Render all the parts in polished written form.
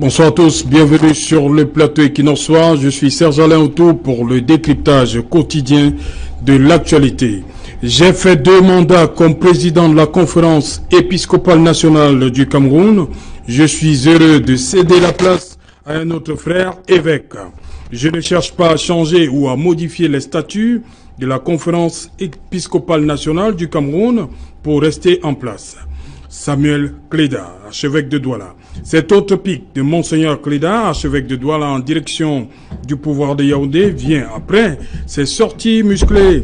Bonsoir à tous, bienvenue sur le plateau Equinoxois. Je suis Serge Alain Autou pour le décryptage quotidien de l'actualité. J'ai fait 2 mandats comme président de la conférence épiscopale nationale du Cameroun. Je suis heureux de céder la place à un autre frère évêque. Je ne cherche pas à changer ou à modifier les statuts de la conférence épiscopale nationale du Cameroun pour rester en place. Samuel Cléda, archevêque de Douala. Cet autre pic de Monseigneur Cléda, archevêque de Douala en direction du pouvoir de Yaoundé, vient après ses sorties musclées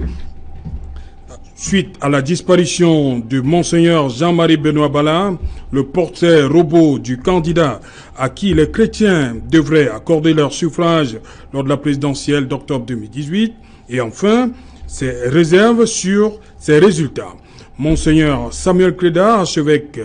suite à la disparition de Monseigneur Jean-Marie Benoît Bala, le portrait robot du candidat à qui les chrétiens devraient accorder leur suffrage lors de la présidentielle d'octobre 2018, et enfin, ses réserves sur ses résultats. Monseigneur Samuel Cléda, archevêque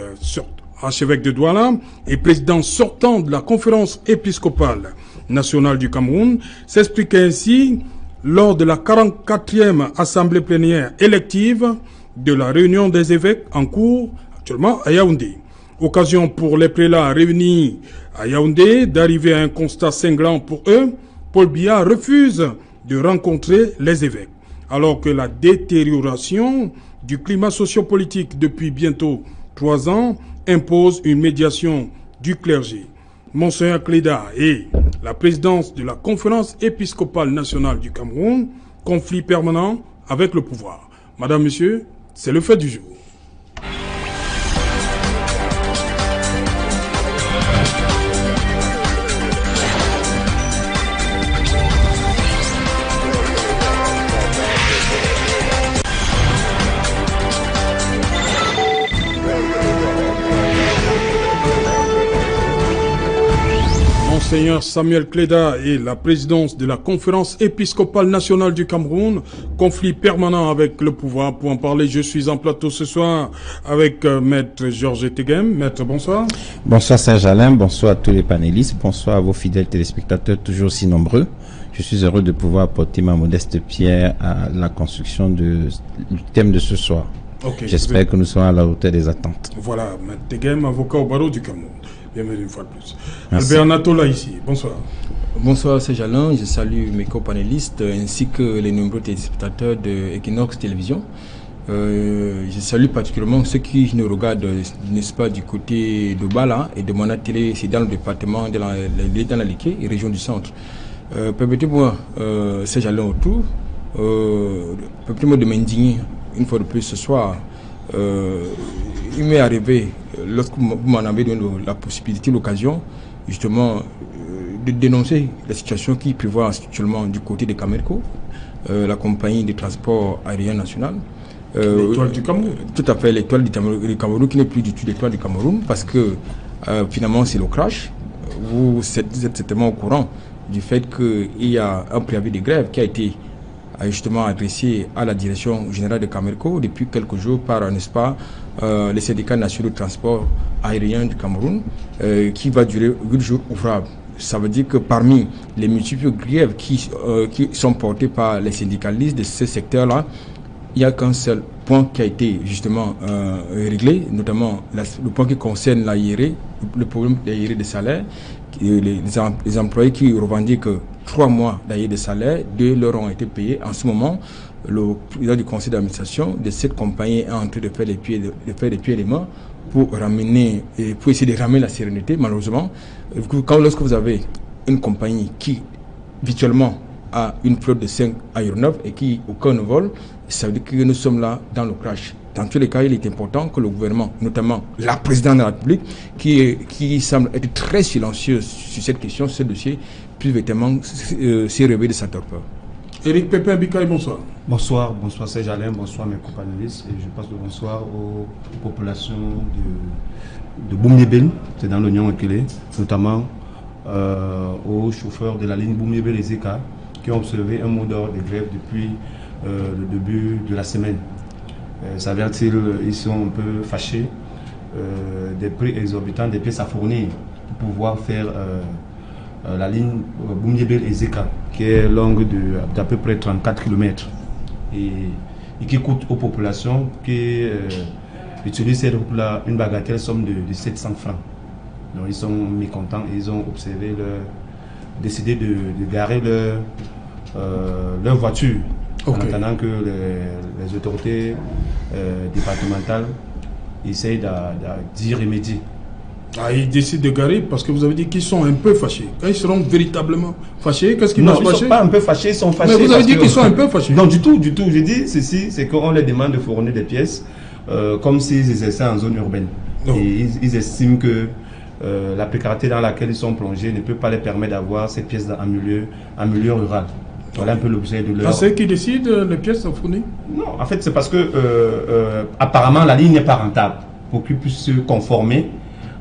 de Douala et président sortant de la conférence épiscopale nationale du Cameroun, s'expliquait ainsi lors de la 44e assemblée plénière élective de la réunion des évêques en cours actuellement à Yaoundé. Occasion pour les prélats réunis à Yaoundé d'arriver à un constat cinglant pour eux. Paul Biya refuse de rencontrer les évêques, alors que la détérioration du climat sociopolitique depuis bientôt 3 ans impose une médiation du clergé. Monseigneur Cléda et la présidence de la conférence épiscopale nationale du Cameroun, conflit permanent avec le pouvoir. Madame, Monsieur, c'est le fait du jour. Monseigneur Samuel Cléda et la présidence de la conférence épiscopale nationale du Cameroun, conflit permanent avec le pouvoir. Pour en parler, je suis en plateau ce soir avec Maître Georges Eteghem. Maître, bonsoir. Bonsoir Serge Alain, bonsoir à tous les panélistes, bonsoir à vos fidèles téléspectateurs toujours si nombreux. Je suis heureux de pouvoir apporter ma modeste pierre à la construction du thème de ce soir. Okay, j'espère que nous serons à la hauteur des attentes. Voilà, Maître Eteghem, avocat au barreau du Cameroun. Bienvenue une fois de plus. Merci. Albert Natola ici, bonsoir. Bonsoir Serge Alain, je salue mes co-panélistes ainsi que les nombreux téléspectateurs de Equinox Télévision. Je salue particulièrement ceux qui nous regardent, n'est-ce pas, du côté de Bala et de Mana Télé, c'est dans le département dans la Liké et région du centre. Permettez-moi, Serge Alain autour, permettez-moi de m'indigner une fois de plus ce soir. Il m'est arrivé, lorsque vous m'en avez donné la possibilité, l'occasion, justement, de dénoncer la situation qui prévoit actuellement du côté de Camerco, la compagnie de transport aérien national. L'étoile du Cameroun. Tout à fait, l'étoile du Cameroun, qui n'est plus du tout l'étoile du Cameroun, parce que finalement c'est le crash. Vous êtes certainement au courant du fait qu'il y a un préavis de grève qui a été justement adressé à la direction générale de Camerco depuis quelques jours par, n'est-ce pas, les syndicats nationaux de transport aérien du Cameroun, qui va durer 8 jours ouvrables. Ça veut dire que parmi les multiples grèves qui sont portées par les syndicalistes de ce secteur-là, il n'y a qu'un seul point qui a été justement réglé, notamment le point qui concerne l'AIRE, le problème de l'AIRE de salaire. Les employés qui revendiquent 3 mois d'AIRE de salaire, 2 leur ont été payés. En ce moment, le président du conseil d'administration de cette compagnie est en train de faire les pieds et les mains pour essayer de ramener la sérénité. Malheureusement, lorsque vous avez une compagnie qui virtuellement a une flotte de 5 aéronefs et qui aucun ne vole, ça veut dire que nous sommes là dans le crash. Dans tous les cas, il est important que le gouvernement, notamment la présidente de la République, qui semble être très silencieuse sur cette question, sur ce dossier, puisse véritablement se réveiller de sa torpeur. Éric Pépin Bikaï, bonsoir. Bonsoir Serge Alain, bonsoir mes companélistes, et je passe le bonsoir aux populations de Boumniébel, c'est dans l'Oignon Ekele, notamment aux chauffeurs de la ligne Boumniébel-Ezeka, qui ont observé un mot d'ordre de grève depuis le début de la semaine. S'avère-t-il, ils sont un peu fâchés des prix exorbitants des pièces à fournir pour pouvoir faire la ligne Boumniébel-Ezeka, qui est longue d'à peu près 34 km et qui coûte aux populations qui utilisent cette route-là une bagatelle somme de 700 francs. Donc ils sont mécontents et ils ont décidé de garer leur voiture en attendant que les autorités départementales essayent d'y remédier. Ah, ils décident de garer parce que vous avez dit qu'ils sont un peu fâchés. Quand ils seront véritablement fâchés, qu'est-ce qui va se passer? Non, ils ne sont pas un peu fâchés, ils sont fâchés. Mais vous avez dit qu'ils sont un peu fâchés. Non, du tout. J'ai dit ceci, c'est qu'on les demande de fournir des pièces comme s'ils exerçaient en zone urbaine. Et ils estiment que la précarité dans laquelle ils sont plongés ne peut pas les permettre d'avoir ces pièces en milieu rural. Voilà un peu l'objet de leur... C'est qui décide les pièces à fournir? Non, en fait, c'est parce que apparemment la ligne n'est pas rentable pour qu'ils puissent se conformer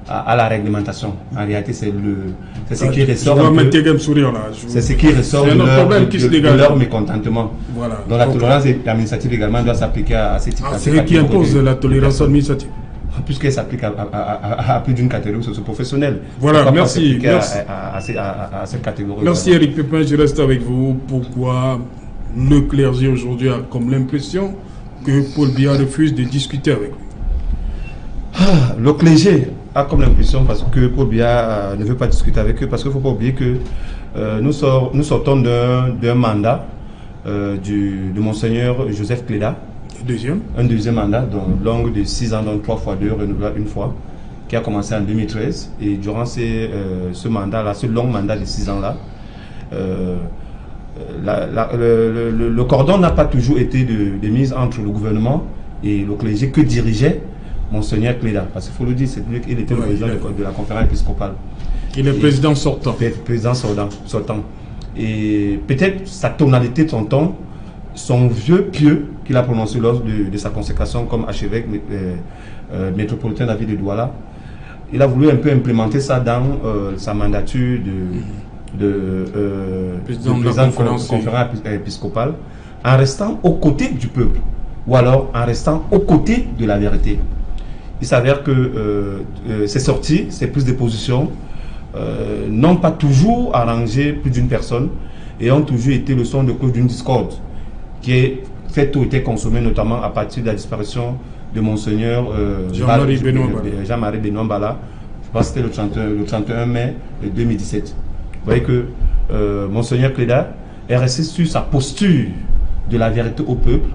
à la réglementation. En réalité, c'est ce qui ressort. C'est ce qui ressort de leur mécontentement. Voilà. Donc la tolérance administrative également doit s'appliquer à ces types de c'est eux qui imposent la tolérance administrative. Puisqu'elle s'applique à plus d'une catégorie socio-professionnelle. Voilà, merci. À cette catégorie. Merci Eric Pépin, je reste avec vous. Pourquoi le clergé aujourd'hui a comme l'impression que Paul Biya refuse de discuter avec lui? Le clergé a comme l'impression parce que Paul Biya ne veut pas discuter avec eux, parce qu'il ne faut pas oublier que nous sortons d'un mandat de Monseigneur Joseph Cléda. Un deuxième mandat, donc long de 6 ans, donc 3 fois 2, renouvelable une fois, qui a commencé en 2013. Et durant ce mandat-là, ce long mandat de 6 ans-là, le cordon n'a pas toujours été de mise entre le gouvernement et le clergé que dirigeait Monseigneur Cléda. Parce qu'il faut le dire, il était le président de la conférence épiscopale. Il est président sortant. Président sortant. Et peut-être sa tonalité de son ton, son vieux pieux qu'il a prononcé lors de sa consécration comme archevêque métropolitain de la ville de Douala, il a voulu un peu implémenter ça dans sa mandature de président de la conférence épiscopale, en restant aux côtés du peuple, ou alors en restant aux côtés de la vérité. Il s'avère que ces sorties, ces prises de position, n'ont pas toujours arrangé plus d'une personne et ont toujours été le son de cause d'une discorde qui est fait ou été consommé notamment à partir de la disparition de Monseigneur Jean-Marie Benoît Mbala. Je pense que c'était le 31 mai 2017. Vous voyez que Monseigneur Cléda est resté sur sa posture de la vérité au peuple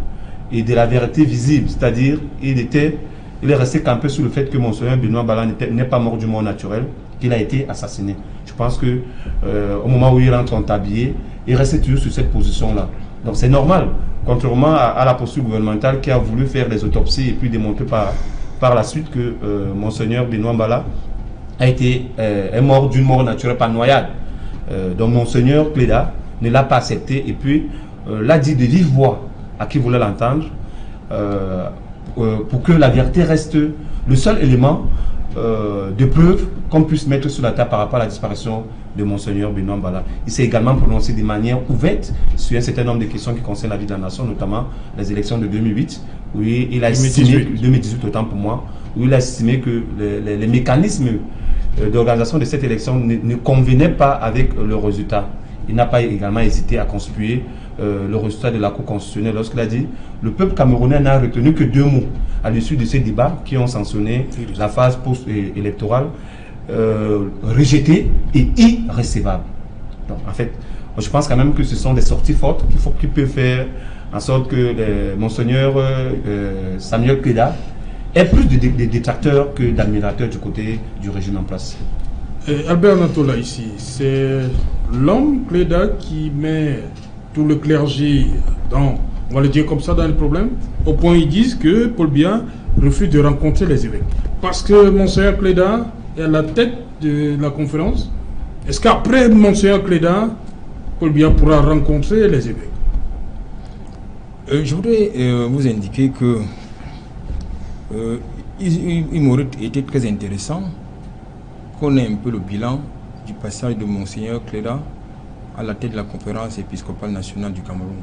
et de la vérité visible, c'est-à-dire il est resté campé sur le fait que Monseigneur Benoît Mbala n'est pas mort du mort naturel, qu'il a été assassiné. Je pense que au moment où il rentre en tablier, il restait toujours sur cette position-là. Donc c'est normal, contrairement à la posture gouvernementale qui a voulu faire des autopsies et puis démontrer par la suite que Monseigneur Benoît Mbala est mort d'une mort naturelle par noyade. Donc Monseigneur Cléda ne l'a pas accepté et puis l'a dit de vive voix à qui voulait l'entendre pour que la vérité reste le seul élément de preuve qu'on puisse mettre sur la table par rapport à la disparition de Monseigneur Benoît Mbala. Il s'est également prononcé de manière ouverte sur un certain nombre de questions qui concernent la vie de la nation, notamment les élections de 2008, où il a estimé, 2018 autant pour moi, où il a estimé que les mécanismes d'organisation de cette élection ne convenaient pas avec le résultat. Il n'a pas également hésité à conspuer le résultat de la Cour constitutionnelle lorsqu'il a dit le peuple camerounais n'a retenu que 2 mots à l'issue de ces débats qui ont sanctionné la phase post-électorale, rejeté et irrécevable. Donc en fait, je pense quand même que ce sont des sorties fortes qui peuvent faire en sorte que Monseigneur Samuel Cléda ait plus de détracteurs que d'admirateurs du côté du régime en place. Albert Natola ici, c'est l'homme Cléda qui met tout le clergé dans, on va le dire comme ça, dans le problème, au point où ils disent que Paul Biya refuse de rencontrer les évêques. Parce que Monseigneur Cléda est à la tête de la conférence. Est-ce qu'après Monseigneur Cléda, Paul Biya pourra rencontrer les évêques? Je voudrais vous indiquer que il m'aurait été très intéressant qu'on ait un peu le bilan du passage de Monseigneur Cléda à la tête de la conférence épiscopale nationale du Cameroun,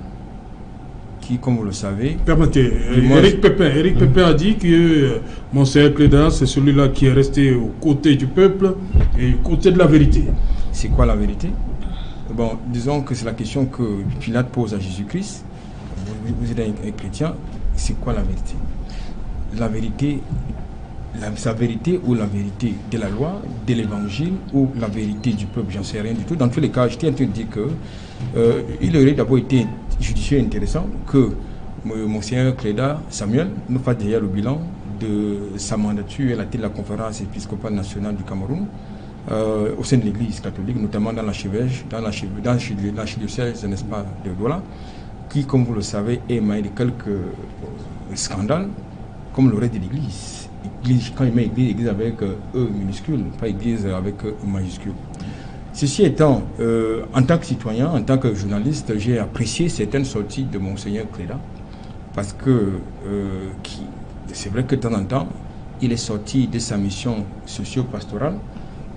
qui, comme vous le savez... Permettez, Eric Pépin a dit que Monseigneur Cléda, c'est celui-là qui est resté aux côtés du peuple et aux côtés de la vérité. C'est quoi la vérité? Bon, disons que c'est la question que Pilate pose à Jésus-Christ. Vous êtes un chrétien, c'est quoi la vérité? sa vérité ou la vérité de la loi, de l'évangile ou la vérité du peuple, j'en sais rien du tout. Dans tous les cas, je tiens à te dire que il aurait d'abord été judicieux intéressant que Monseigneur Cléda Samuel nous fasse déjà le bilan de sa mandature à la tête de la conférence épiscopale nationale du Cameroun au sein de l'église catholique, notamment dans l'archevêché, dans l'archidiocèse, n'est-ce pas, de Douala, qui, comme vous le savez, est émaillé de quelques scandales, comme le reste de l'église. Quand il met église avec E minuscule, pas église avec E majuscule. Ceci étant, en tant que citoyen, en tant que journaliste, j'ai apprécié certaines sorties de Monseigneur Cléda, parce que c'est vrai que de temps en temps, il est sorti de sa mission socio-pastorale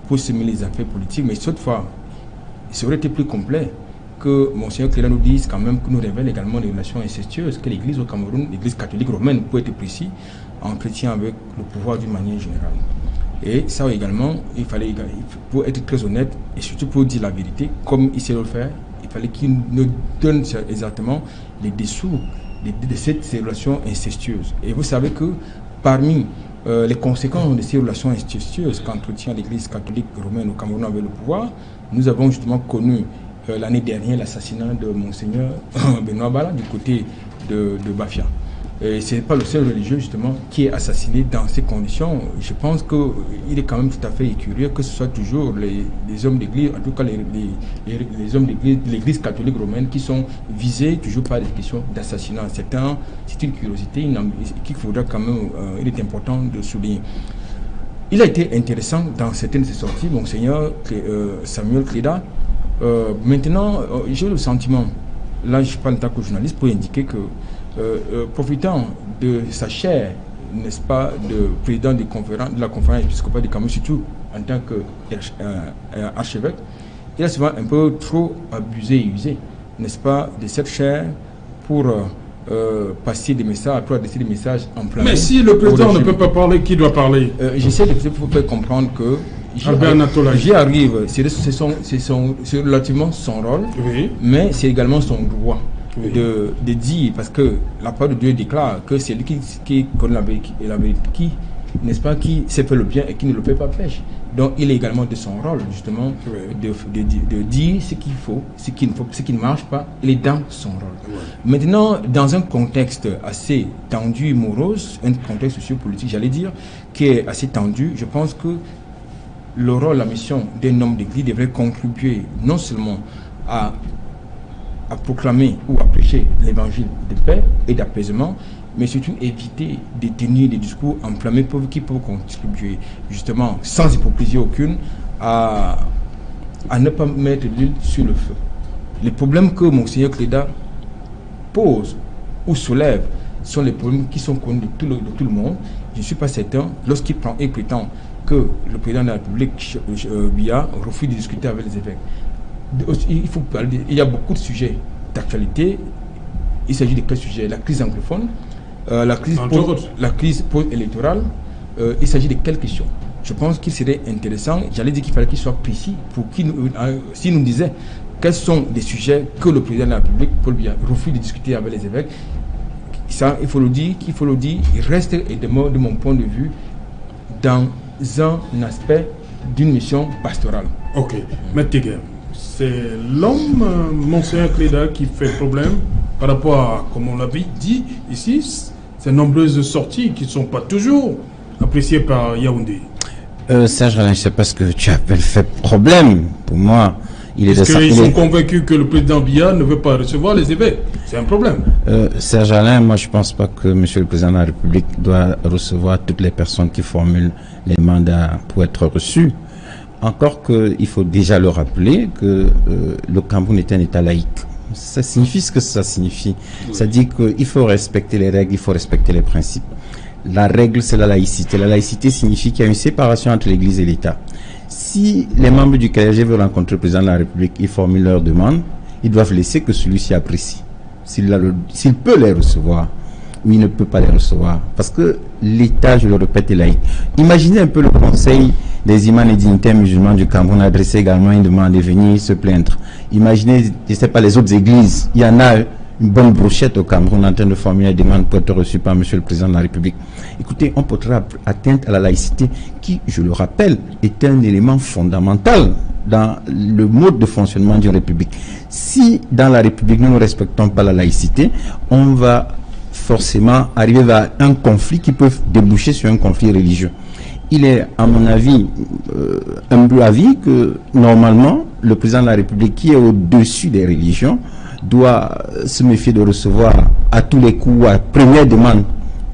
pour se mêler les affaires politiques, mais cette fois, ça aurait été plus complet que Monseigneur Cléda nous dise quand même, que nous révèle également des relations incestueuses que l'église au Cameroun, l'église catholique romaine, pour être précis, entretient avec le pouvoir d'une manière générale. Et ça également, il fallait, pour être très honnête, et surtout pour dire la vérité, comme il sait le faire, il fallait qu'il nous donne exactement les dessous de ces relations incestueuses. Et vous savez que parmi les conséquences de ces relations incestueuses qu'entretient l'église catholique romaine au Cameroun avec le pouvoir, nous avons justement connu l'année dernière l'assassinat de Monseigneur Benoît Bala du côté de Bafia. Et ce n'est pas le seul religieux justement qui est assassiné dans ces conditions. Je pense qu'il est quand même tout à fait curieux que ce soit toujours les hommes d'église, en tout cas les hommes d'église, l'église catholique romaine qui sont visés toujours par des questions d'assassinat. C'est une curiosité qu'il faudra quand même, il est important de souligner. Il a été intéressant dans certaines de ses sorties, Monseigneur Samuel Cléda. Maintenant, j'ai le sentiment, là je parle en tant que journaliste, pour indiquer que profitant de sa chaire, n'est-ce pas, de président de la conférence épiscopale du Cameroun, surtout en tant qu'archevêque, il a souvent un peu trop abusé et usé, n'est-ce pas, de cette chaire pour passer des messages, pour adresser des messages en plein. Mais si le président ne peut pas parler, qui doit parler? J'essaie de vous faire comprendre que j'y arrive, c'est relativement son rôle, oui, mais c'est également son droit. Oui. De dire, parce que la parole de Dieu déclare que c'est lui qui connaît la vérité, n'est-ce pas, qui sait faire le bien et qui ne le fait pas pêche. Donc il est également de son rôle justement, oui, de dire ce qu'il faut, ce qui ne marche pas. Il est dans son rôle. Oui. Maintenant, dans un contexte assez tendu, morose, un contexte sociopolitique, j'allais dire, qui est assez tendu, je pense que le rôle, la mission d'un homme d'église devrait contribuer non seulement à proclamer ou à prêcher l'évangile de paix et d'apaisement, mais surtout éviter de tenir des discours enflammés qui peuvent contribuer justement, sans hypocrisie aucune, à ne pas mettre l'huile sur le feu. Les problèmes que Monseigneur Cléda pose ou soulève sont les problèmes qui sont connus de tout le monde. Je ne suis pas certain, lorsqu'il prend et prétend que le président de la République, Biya, refuse de discuter avec les évêques. Il y a beaucoup de sujets d'actualité. Il s'agit de quels sujets? La crise anglophone, la crise post-électorale. Il s'agit de quelles questions? Je pense qu'il serait intéressant, j'allais dire qu'il fallait qu'il soit précis pour s'il nous disait quels sont des sujets que le président de la République, Paul Biya, refuse de discuter avec les évêques. Ça, il faut le dire, il reste, et de mon point de vue, dans un aspect d'une mission pastorale. Ok, Maître Teguer, c'est l'homme, Monseigneur Cléda, qui fait problème par rapport à, comme on l'avait dit ici, ces nombreuses sorties qui ne sont pas toujours appréciées par Yaoundé. Serge Alain, je ne sais pas ce que tu appelles fait problème. Pour moi, ils sont convaincus que le président Biya ne veut pas recevoir les évêques. C'est un problème. Serge Alain, moi je ne pense pas que Monsieur le Président de la République doit recevoir toutes les personnes qui formulent les mandats pour être reçus. Encore qu'il faut déjà le rappeler que le Cameroun est un État laïque. Ça signifie ce que ça signifie. Oui. Ça dit qu'il faut respecter les règles, il faut respecter les principes. La règle, c'est la laïcité. La laïcité signifie qu'il y a une séparation entre l'Église et l'État. Si les membres du KRG veulent rencontrer le président de la République, ils formulent leur demande, ils doivent laisser que celui-ci apprécie. S'il peut les recevoir, ou il ne peut pas les recevoir. Parce que l'État, je le répète, est laïque. Imaginez un peu le conseil des imams et dignitaires musulmans du Cameroun adresser également une demande de venir se plaindre. Imaginez, je ne sais pas, les autres églises. Il y en a une bonne brochette au Cameroun en train de formuler une demande pour être reçue par Monsieur le Président de la République. Écoutez, on portera atteinte à la laïcité qui, je le rappelle, est un élément fondamental dans le mode de fonctionnement d'une République. Si dans la République nous ne respectons pas la laïcité, on va forcément arriver vers un conflit qui peut déboucher sur un conflit religieux. Il est, à mon avis, humble avis que normalement, le président de la République qui est au-dessus des religions doit se méfier de recevoir à tous les coups, à première demande,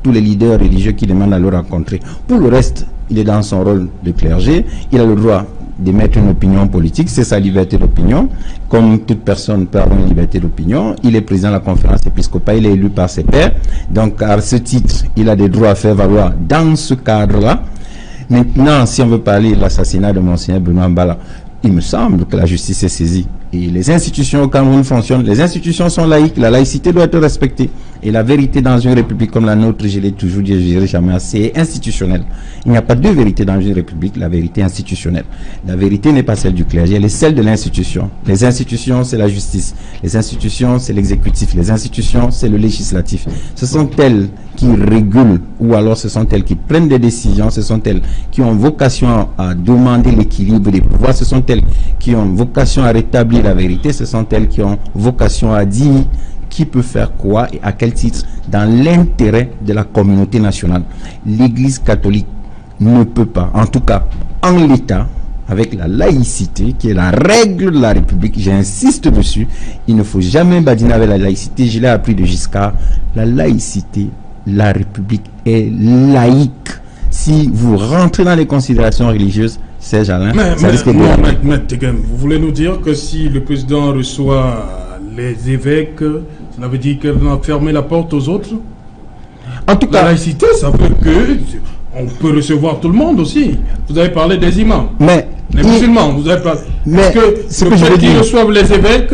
tous les leaders religieux qui demandent à le rencontrer. Pour le reste, il est dans son rôle de clergé, il a le droit d'émettre une opinion politique, c'est sa liberté d'opinion, comme toute personne peut avoir une liberté d'opinion. Il est président de la conférence épiscopale, il est élu par ses pairs, donc à ce titre, il a des droits à faire valoir dans ce cadre-là. Maintenant, si on veut parler de l'assassinat de Monseigneur Benoît Mbala, il me semble que la justice est saisie. Et les institutions au Cameroun fonctionnent. Les institutions sont laïques. La laïcité doit être respectée. Et la vérité dans une république comme la nôtre, je l'ai toujours dit, je ne dirai jamais assez, c'est institutionnel. Il n'y a pas deux vérités dans une république, la vérité institutionnelle. La vérité n'est pas celle du clergé, elle est celle de l'institution. Les institutions, c'est la justice. Les institutions, c'est l'exécutif. Les institutions, c'est le législatif. Ce sont elles qui régulent, ou alors ce sont elles qui prennent des décisions, ce sont elles qui ont vocation à demander l'équilibre des pouvoirs, ce sont elles qui ont vocation à rétablir la vérité, ce sont elles qui ont vocation à dire qui peut faire quoi et à quel titre dans l'intérêt de la communauté nationale. L'Église catholique ne peut pas, en tout cas en l'état, avec la laïcité qui est la règle de la République, j'insiste dessus, il ne faut jamais badiner avec la laïcité, je l'ai appris de Giscard, la laïcité, la République est laïque. Si vous rentrez dans les considérations religieuses, Serge Alain, ça risque de... Vous voulez nous dire que si le président reçoit les évêques, ça veut dire qu'il va fermer la porte aux autres? En tout cas, la laïcité, ça veut que on peut recevoir tout le monde aussi. Vous avez parlé des imams, mais les musulmans, vous avez parlé. Mais ce que je veux dire, reçoivent les évêques,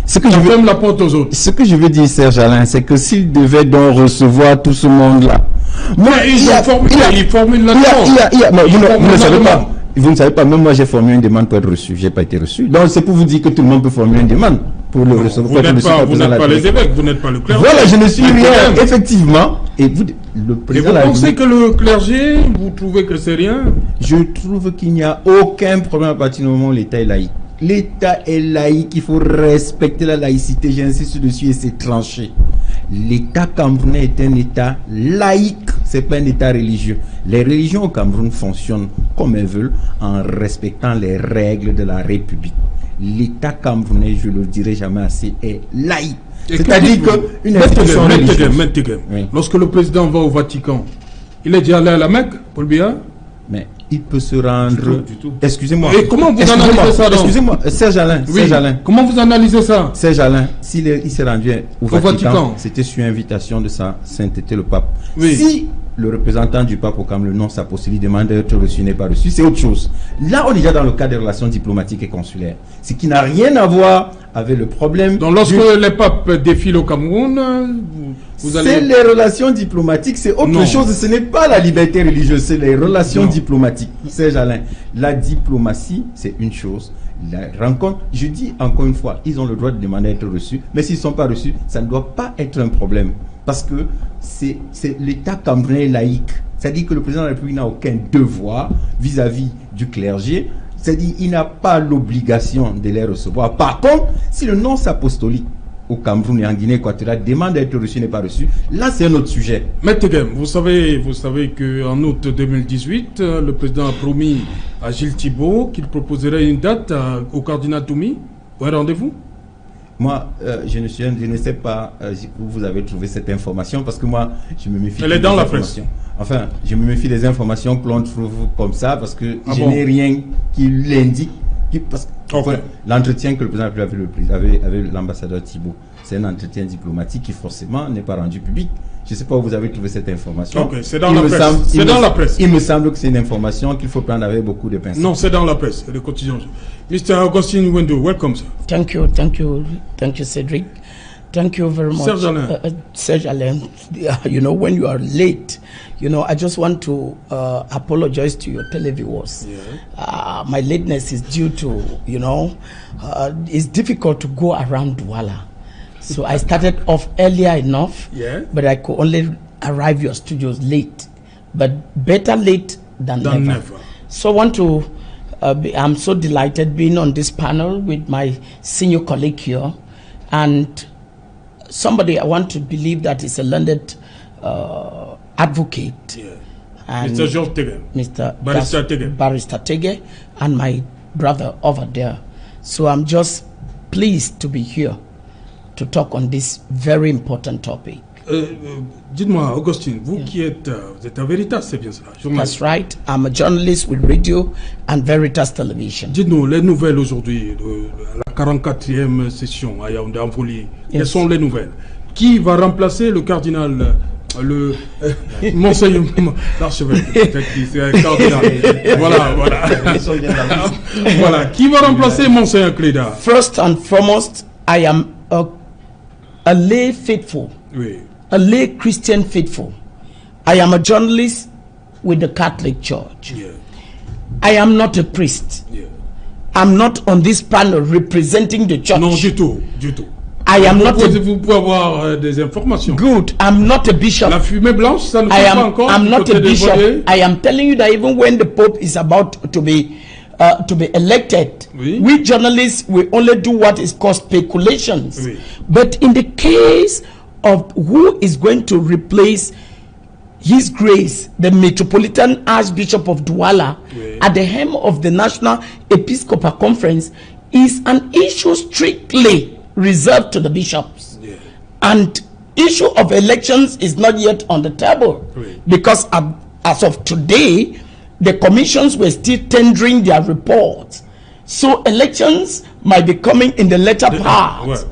ferme la porte aux autres. Ce que je veux dire, Serge Alain, c'est que s'il devait donc recevoir tout ce monde-là, ils formulent la demande. Vous ne savez pas. Vous ne savez pas, même moi j'ai formulé une demande pour être reçu, j'ai pas été reçu. Donc c'est pour vous dire que tout le monde peut formuler une demande pour le recevoir. Vous n'êtes pas les évêques, vous n'êtes pas le clergé. Voilà, je ne suis rien, effectivement. Et vous, pensez que le clergé, vous trouvez que c'est rien? Je trouve qu'il n'y a aucun problème à partir du moment où l'État est laïque. L'État est laïque, il faut respecter la laïcité, j'insiste dessus et c'est tranché. L'État camerounais est un État laïque, c'est pas un État religieux. Les religions au Cameroun fonctionnent comme elles veulent en respectant les règles de la République. L'État camerounais, je le dirai jamais assez, est laïque. C'est-à-dire qu'une institution religieuse... Lorsque le président va au Vatican, il est déjà allé à la Mecque, Paul Biya? Mais il peut se rendre... Excusez-moi. Et comment vous analysez ça? Excusez-moi, Serge Alain. Oui. Serge Alain. Comment vous analysez ça? Serge Alain, il s'est rendu au Vatican, c'était sur invitation de sa sainteté le pape. Oui. Si le représentant du pape au Cameroun, non, sa possibilité demande d'être reçu n'est pas reçu, c'est autre chose. Là, on est déjà dans le cadre des relations diplomatiques et consulaires. Ce qui n'a rien à voir avec le problème... Donc lorsque les papes défilent au Cameroun, vous allez... C'est les relations diplomatiques, c'est autre chose. Ce n'est pas la liberté religieuse, c'est les relations diplomatiques. Serge Alain, la diplomatie, c'est une chose. La rencontre, je dis encore une fois, ils ont le droit de demander à être reçus, mais s'ils ne sont pas reçus, ça ne doit pas être un problème. Parce que c'est l'État camerounais laïque. C'est-à-dire que le président de la République n'a aucun devoir vis-à-vis du clergé. C'est-à-dire qu'il n'a pas l'obligation de les recevoir. Par contre, si le nonce apostolique au Cameroun et en Guinée équatoriale demande d'être reçu n'est pas reçu, là c'est un autre sujet. Maître Guem, vous savez qu'en août 2018, le président a promis à Gilles Thibault qu'il proposerait une date au cardinal Toumi pour un rendez-vous. Moi, je ne sais pas où vous avez trouvé cette information parce que moi, je me méfie. Elle est dans la presse. Enfin, je me méfie des informations que l'on trouve comme ça parce que je n'ai rien qui l'indique. L'entretien que le président avait avec l'ambassadeur Thibault, c'est un entretien diplomatique qui forcément n'est pas rendu public. Je ne sais pas où vous avez trouvé cette information. C'est dans la presse. C'est dans la presse. Il me semble que c'est une information qu'il faut prendre avec beaucoup de pincettes. Non, c'est dans la presse. Le quotidien. Mr. Augustine Wendo, welcome, sir. Thank you, Cedric. Thank you very much, Serge Alain. Serge Alain. You know, when you are late, you know, I just want to apologize to your televiewers. Yeah. My lateness is due to, you know, it's difficult to go around Douala. So I started off earlier enough, Yeah. but I could only arrive your studios late. But better late than never. So I want to, I'm so delighted being on this panel with my senior colleague here, and somebody I want to believe that is a learned advocate. Yeah. And Mr. George Tege. Mr. Barrister Tege. Barrister Tege, and my brother over there. So I'm just pleased to be here to talk on this very important topic. Dites-moi, Augustine, vous qui êtes, vous êtes un Veritas, c'est bien cela, journaliste. That's right. I'm a journalist with radio and Veritas Television. Dites-nous les nouvelles aujourd'hui, la 44e session à Yaoundé en folie. Quelles sont les nouvelles? Qui va remplacer le cardinal, Monseigneur, l'archevêque, c'est cardinal. Voilà. Voilà. Qui va remplacer Monseigneur Cléda? First and foremost, I am a lay faithful. Oui. A lay Christian faithful. I am a journalist with the Catholic Church. Yeah. I am not a priest. Yeah. I'm not on this panel representing the church. Non, du tout. I am not Vous pouvez avoir des informations. good. I'm not a bishop. La fumée blanche, ça ne fait pas encore. I'm not a bishop. Voyez. I am telling you that even when the Pope is about to be elected, Oui. we journalists we only do what is called speculations. Oui. But in the case of who is going to replace His Grace, the Metropolitan Archbishop of Douala, Oui. at the helm of the National Episcopal Conference, is an issue strictly reserved to the bishops. Yeah. And issue of elections is not yet on the table, Oui. because as of today, the commissions were still tendering their reports. So elections might be coming in the later part ouais.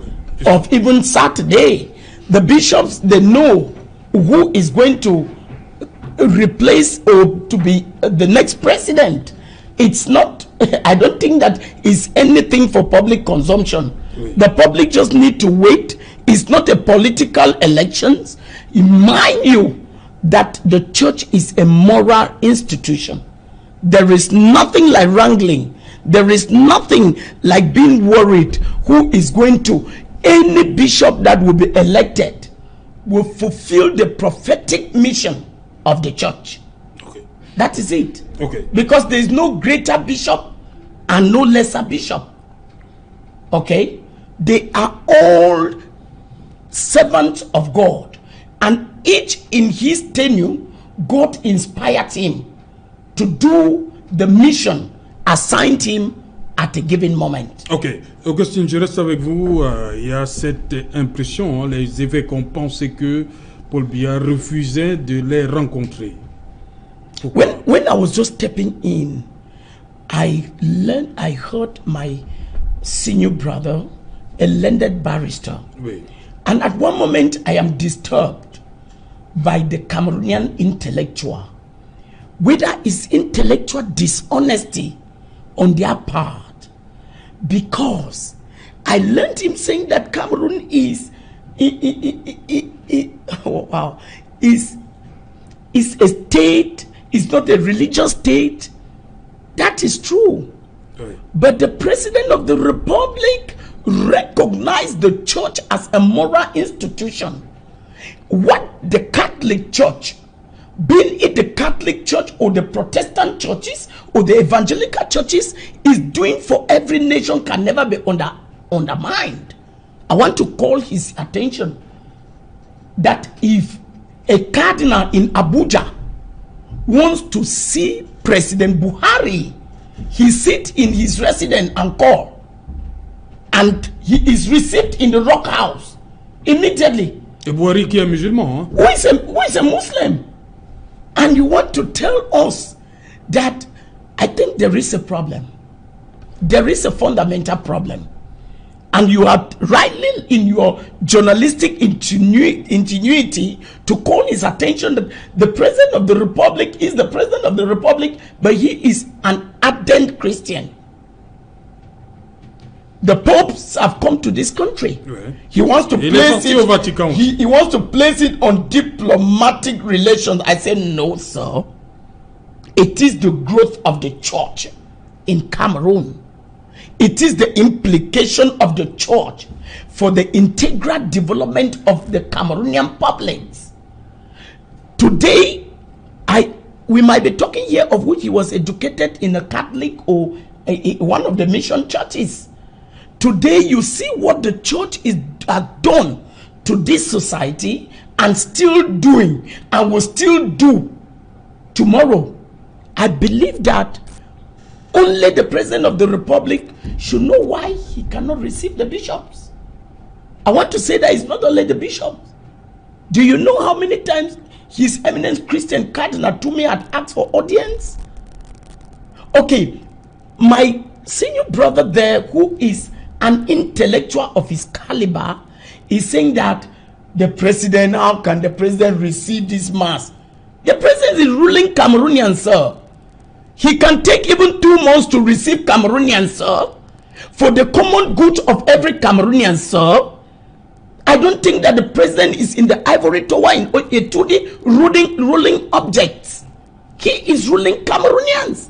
of even Saturday. The bishops, they know who is going to replace or to be the next president. It's not, I don't think that is anything for public consumption. Oui. The public just need to wait. It's not a political elections. Mind you that the church is a moral institution. There is nothing like wrangling. There is nothing like being worried who is going to. Any bishop that will be elected will fulfill the prophetic mission of the church. Okay. That is it. Okay. Because there is no greater bishop and no lesser bishop. Okay? They are all servants of God. And each in his tenure, God inspired him to do the mission assigned him at a given moment. Ok, Augustine, je reste avec vous. Il y a cette impression, hein, les évêques ont pensé que Paul Biya refusait de les rencontrer. Pourquoi? When I was just stepping in, I heard my senior brother, a learned barrister. Oui. And at one moment, I am disturbed by the Cameroonian intellectual. Whether it's intellectual dishonesty on their part, because I learned him saying that Cameroon is a state, is not a religious state. That is true. Oui. But the president of the republic recognized the church as a moral institution. What the Catholic Church, being it the Catholic Church or the Protestant churches or the evangelical churches, is doing for every nation can never be undermined. I want to call his attention that if a cardinal in Abuja wants to see President Buhari, he sits in his residence and call, and he is received in the Rock House immediately. Et Buhari qui est musulman, hein? Who is a Muslim? And you want to tell us that I think there is a problem. There is a fundamental problem. And you are rightly in your journalistic ingenuity to call his attention that the president of the republic is the president of the republic, but he is an ardent Christian. The popes have come to this country. Ouais. He wants to Il est place parti au Vatican. he wants to place it on diplomatic relations. I said, no, sir. It is the growth of the church in Cameroon. It is the implication of the church for the integral development of the Cameroonian publics. Today, we might be talking here of which he was educated in a Catholic or one of the mission churches. Today, you see what the church has done to this society and still doing and will still do tomorrow. I believe that only the President of the Republic should know why he cannot receive the bishops. I want to say that it's not only the bishops. Do you know how many times His Eminence Christian Cardinal Tumi had asked for audience? Okay, my senior brother there, who is an intellectual of his caliber, is saying that the president, how can the president receive this mass? The president is ruling Cameroonians, sir. He can take even 2 months to receive Cameroonians, sir. For the common good of every Cameroonian, sir. I don't think that the president is in the ivory tower in Oyetude ruling objects. He is ruling Cameroonians.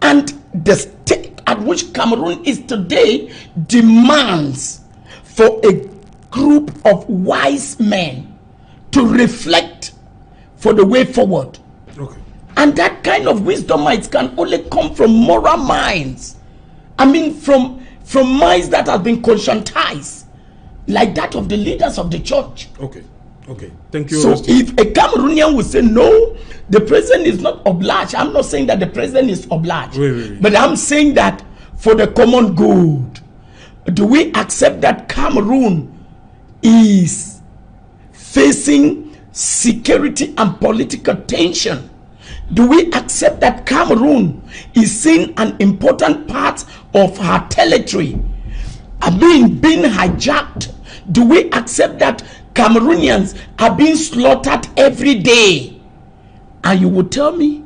And the state at which Cameroon is today demands for a group of wise men to reflect for the way forward. Okay. And that kind of wisdom might can only come from moral minds. I mean, from minds that have been conscientized, like that of the leaders of the church. Okay. Okay. Thank you. So Augustine. if a Cameroonian would say no, the president is not obliged. I'm not saying that the president is obliged. Oui. But I'm saying that for the common good, do we accept that Cameroon is facing security and political tension? Do we accept that Cameroon is seeing an important part of her territory being hijacked? Do we accept that Cameroonians are being slaughtered every day? And you will tell me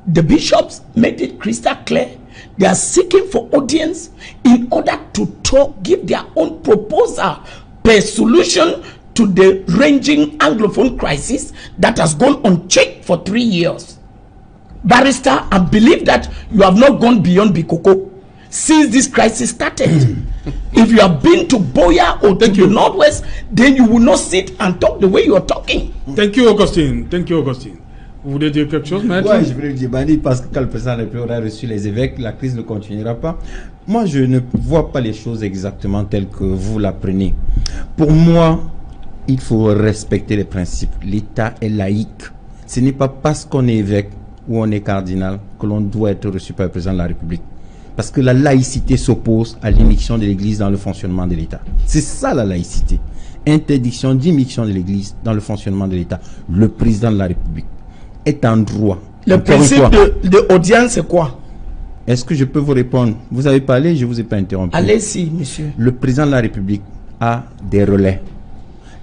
the bishops made it crystal clear. They are seeking for audience in order to give their own proposal per solution to the ranging Anglophone crisis that has gone unchecked for 3 years. Barrister, I believe that you have not gone beyond Bikoko since this crisis started. If you have been to Boya or to the Northwest, then you will not sit and talk the way you are talking. Thank you, Augustine. Thank you, Augustine. Vous voulez dire quelque chose, maître? Oui, je voulais dire, parce que quand le président aura reçu les évêques, la crise ne continuera pas. Moi, je ne vois pas les choses exactement telles que vous l'apprenez. Pour moi, il faut respecter les principes. L'État est laïque. Ce n'est pas parce qu'on est évêque ou on est cardinal que l'on doit être reçu par le président de la République. Parce que la laïcité s'oppose à l'immixtion de l'Église dans le fonctionnement de l'État. C'est ça la laïcité. Interdiction d'immixtion de l'Église dans le fonctionnement de l'État. Le président de la République est en droit. Le principe de audience, c'est quoi? Est-ce que je peux vous répondre? Vous avez parlé, je ne vous ai pas interrompu. Allez-y, monsieur. Le président de la République a des relais.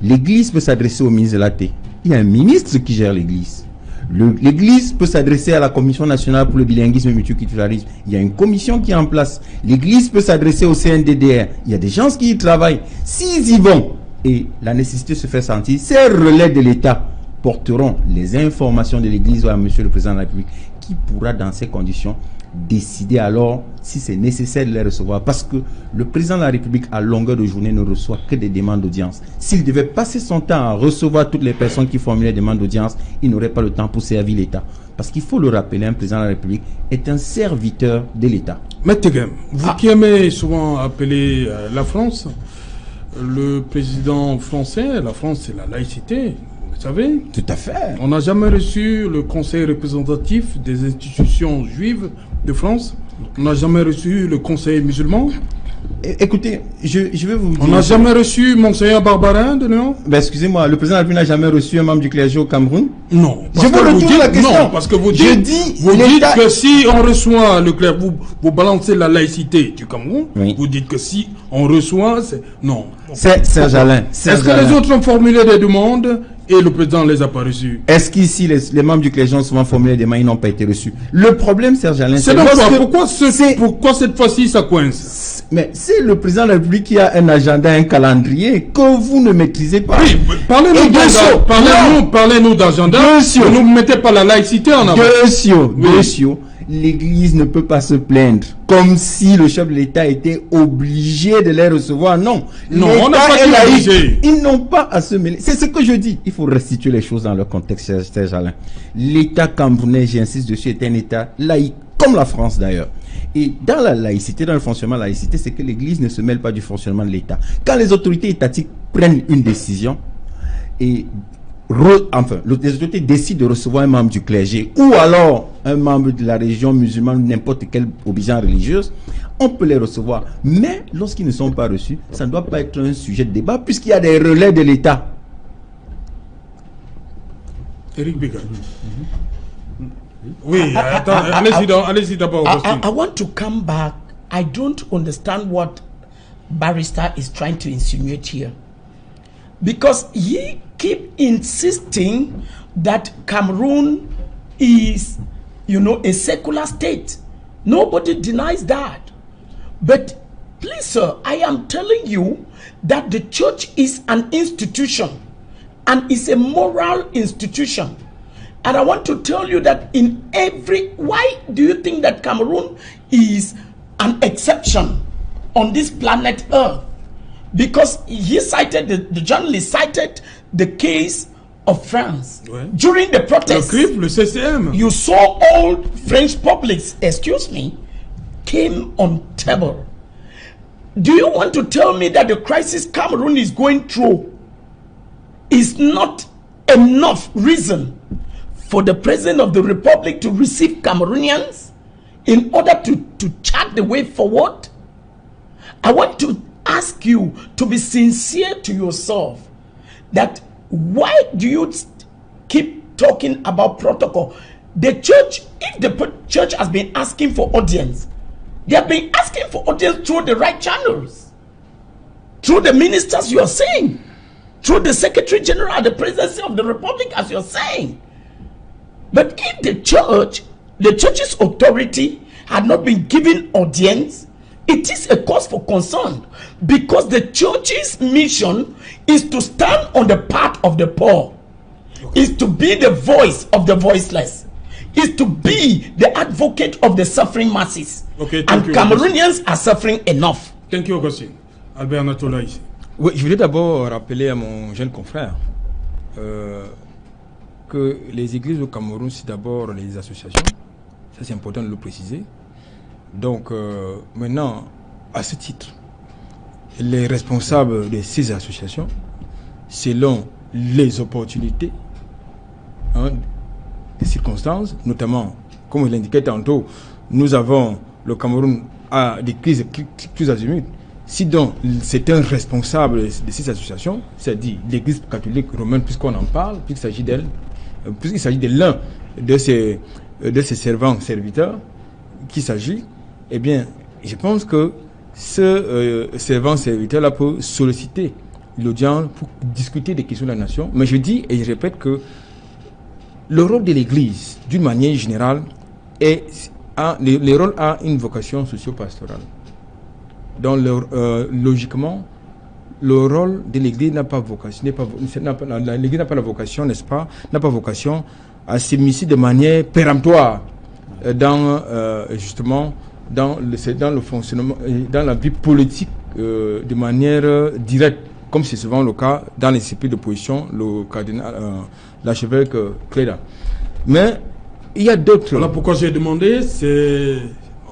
L'Église peut s'adresser au ministre de l'AT. Il y a un ministre qui gère l'Église. L'Église peut s'adresser à la Commission nationale pour le bilinguisme et le multiculturalisme. Il y a une commission qui est en place. L'Église peut s'adresser au CNDDR. Il y a des gens qui y travaillent. S'ils y vont et la nécessité se fait sentir, ces relais de l'État porteront les informations de l'Église à Monsieur le Président de la République, qui pourra dans ces conditions décider alors si c'est nécessaire de les recevoir, parce que le président de la République à longueur de journée ne reçoit que des demandes d'audience. S'il devait passer son temps à recevoir toutes les personnes qui formulaient des demandes d'audience, il n'aurait pas le temps pour servir l'État. Parce qu'il faut le rappeler, un président de la République est un serviteur de l'État. Maître Tegem, vous qui aimez souvent appeler la France, le président français, la France c'est la laïcité, vous savez. Tout à fait. On n'a jamais reçu le conseil représentatif des institutions juives de France. On n'a jamais reçu le conseil musulman. Écoutez, je vais vous dire... On n'a jamais reçu Monseigneur Barbarin de Lyon. Ben excusez-moi, le président de la République n'a jamais reçu un membre du clergé au Cameroun? Non. Je vous retourne la question. Non, parce que vous dites que si on reçoit le clergé, vous balancez la laïcité du Cameroun, oui. Vous dites que si on reçoit, c'est... Non. C'est Serge Alain. Est-ce que les autres ont formulé des demandes et le président les a pas reçus? Est-ce qu'ici, les membres du clergé ont souvent formulé des demandes, ils n'ont pas été reçus? Le problème, Serge Alain, c'est donc pourquoi cette fois-ci ça coince? Mais c'est le président de la République qui a un agenda, un calendrier que vous ne maîtrisez pas. Oui, parlez-nous d'agenda. Ne nous mettez pas la laïcité en avant. Monsieur, l'Église ne peut pas se plaindre. Comme si le chef de l'État était obligé de les recevoir. Non. Non, on n'a pas L'État est dit laïque. obligé. Ils n'ont pas à se mêler. C'est ce que je dis. Il faut restituer les choses dans leur contexte, Serge Alain. L'État camerounais, j'insiste dessus, est un État laïque, comme la France d'ailleurs. Et dans la laïcité, dans le fonctionnement de la laïcité, c'est que l'Église ne se mêle pas du fonctionnement de l'État. Quand les autorités étatiques prennent une décision, et les autorités décident de recevoir un membre du clergé ou alors un membre de la région musulmane, n'importe quelle obédience religieuse, on peut les recevoir. Mais lorsqu'ils ne sont pas reçus, ça ne doit pas être un sujet de débat puisqu'il y a des relais de l'État. Eric Biga. Oui, attends, allez-y d'abord. I want to come back. I don't understand what Barrister is trying to insinuate here. Because he keep insisting that Cameroon is, a secular state. Nobody denies that. But please, sir, I am telling you that the church is an institution and it's a moral institution. And I want to tell you that why do you think that Cameroon is an exception on this planet Earth? Because he cited, the journalist cited the case of France. Ouais. During the protest, Le CCM. you saw all French publics, came on table. Do you want to tell me that the crisis Cameroon is going through is not enough reason for the President of the Republic to receive Cameroonians in order to chart the way forward? I want to ask you to be sincere to yourself that why do you keep talking about protocol? The church, if the church has been asking for audience, they have been asking for audience through the right channels, through the ministers you are saying, through the Secretary General, the Presidency of the Republic, as you're saying. But if the church's authority had not been given audience, it is a cause for concern, because the church's mission is to stand on the part of the poor, is to be the voice of the voiceless, is to be the advocate of the suffering masses. Okay, and Cameroonians are suffering enough. Thank you, Augustine. Albert Natola ici. Oui, je voulais d'abord rappeler à mon jeune confrère que les églises au Cameroun, c'est d'abord les associations. Ça, c'est important de le préciser. Donc, maintenant, à ce titre, les responsables de ces associations, selon les opportunités, les circonstances, notamment, comme je l'indiquais tantôt, nous avons, le Cameroun a des crises plus azimuts. Si donc c'est un responsable de ces associations, c'est-à-dire l'Église catholique romaine, puisqu'on en parle, puisqu'il s'agit d'elle, puisqu'il s'agit de l'un de ses serviteurs, qu'il s'agit, eh bien, je pense que ce serviteur-là peut solliciter l'audience pour discuter des questions de la nation. Mais je dis et je répète que le rôle de l'Église, d'une manière générale, le rôle a une vocation socio-pastorale. Donc, logiquement, le rôle de l'Église n'a pas vocation, l'Église n'a pas la vocation, n'est-ce pas, n'a pas vocation à s'immiscer de manière péremptoire justement dans le fonctionnement, dans la vie politique de manière directe, comme c'est souvent le cas dans les CP de position, le cardinal, l'archevêque Cléda. Mais il y a d'autres. Voilà pourquoi j'ai demandé, c'est,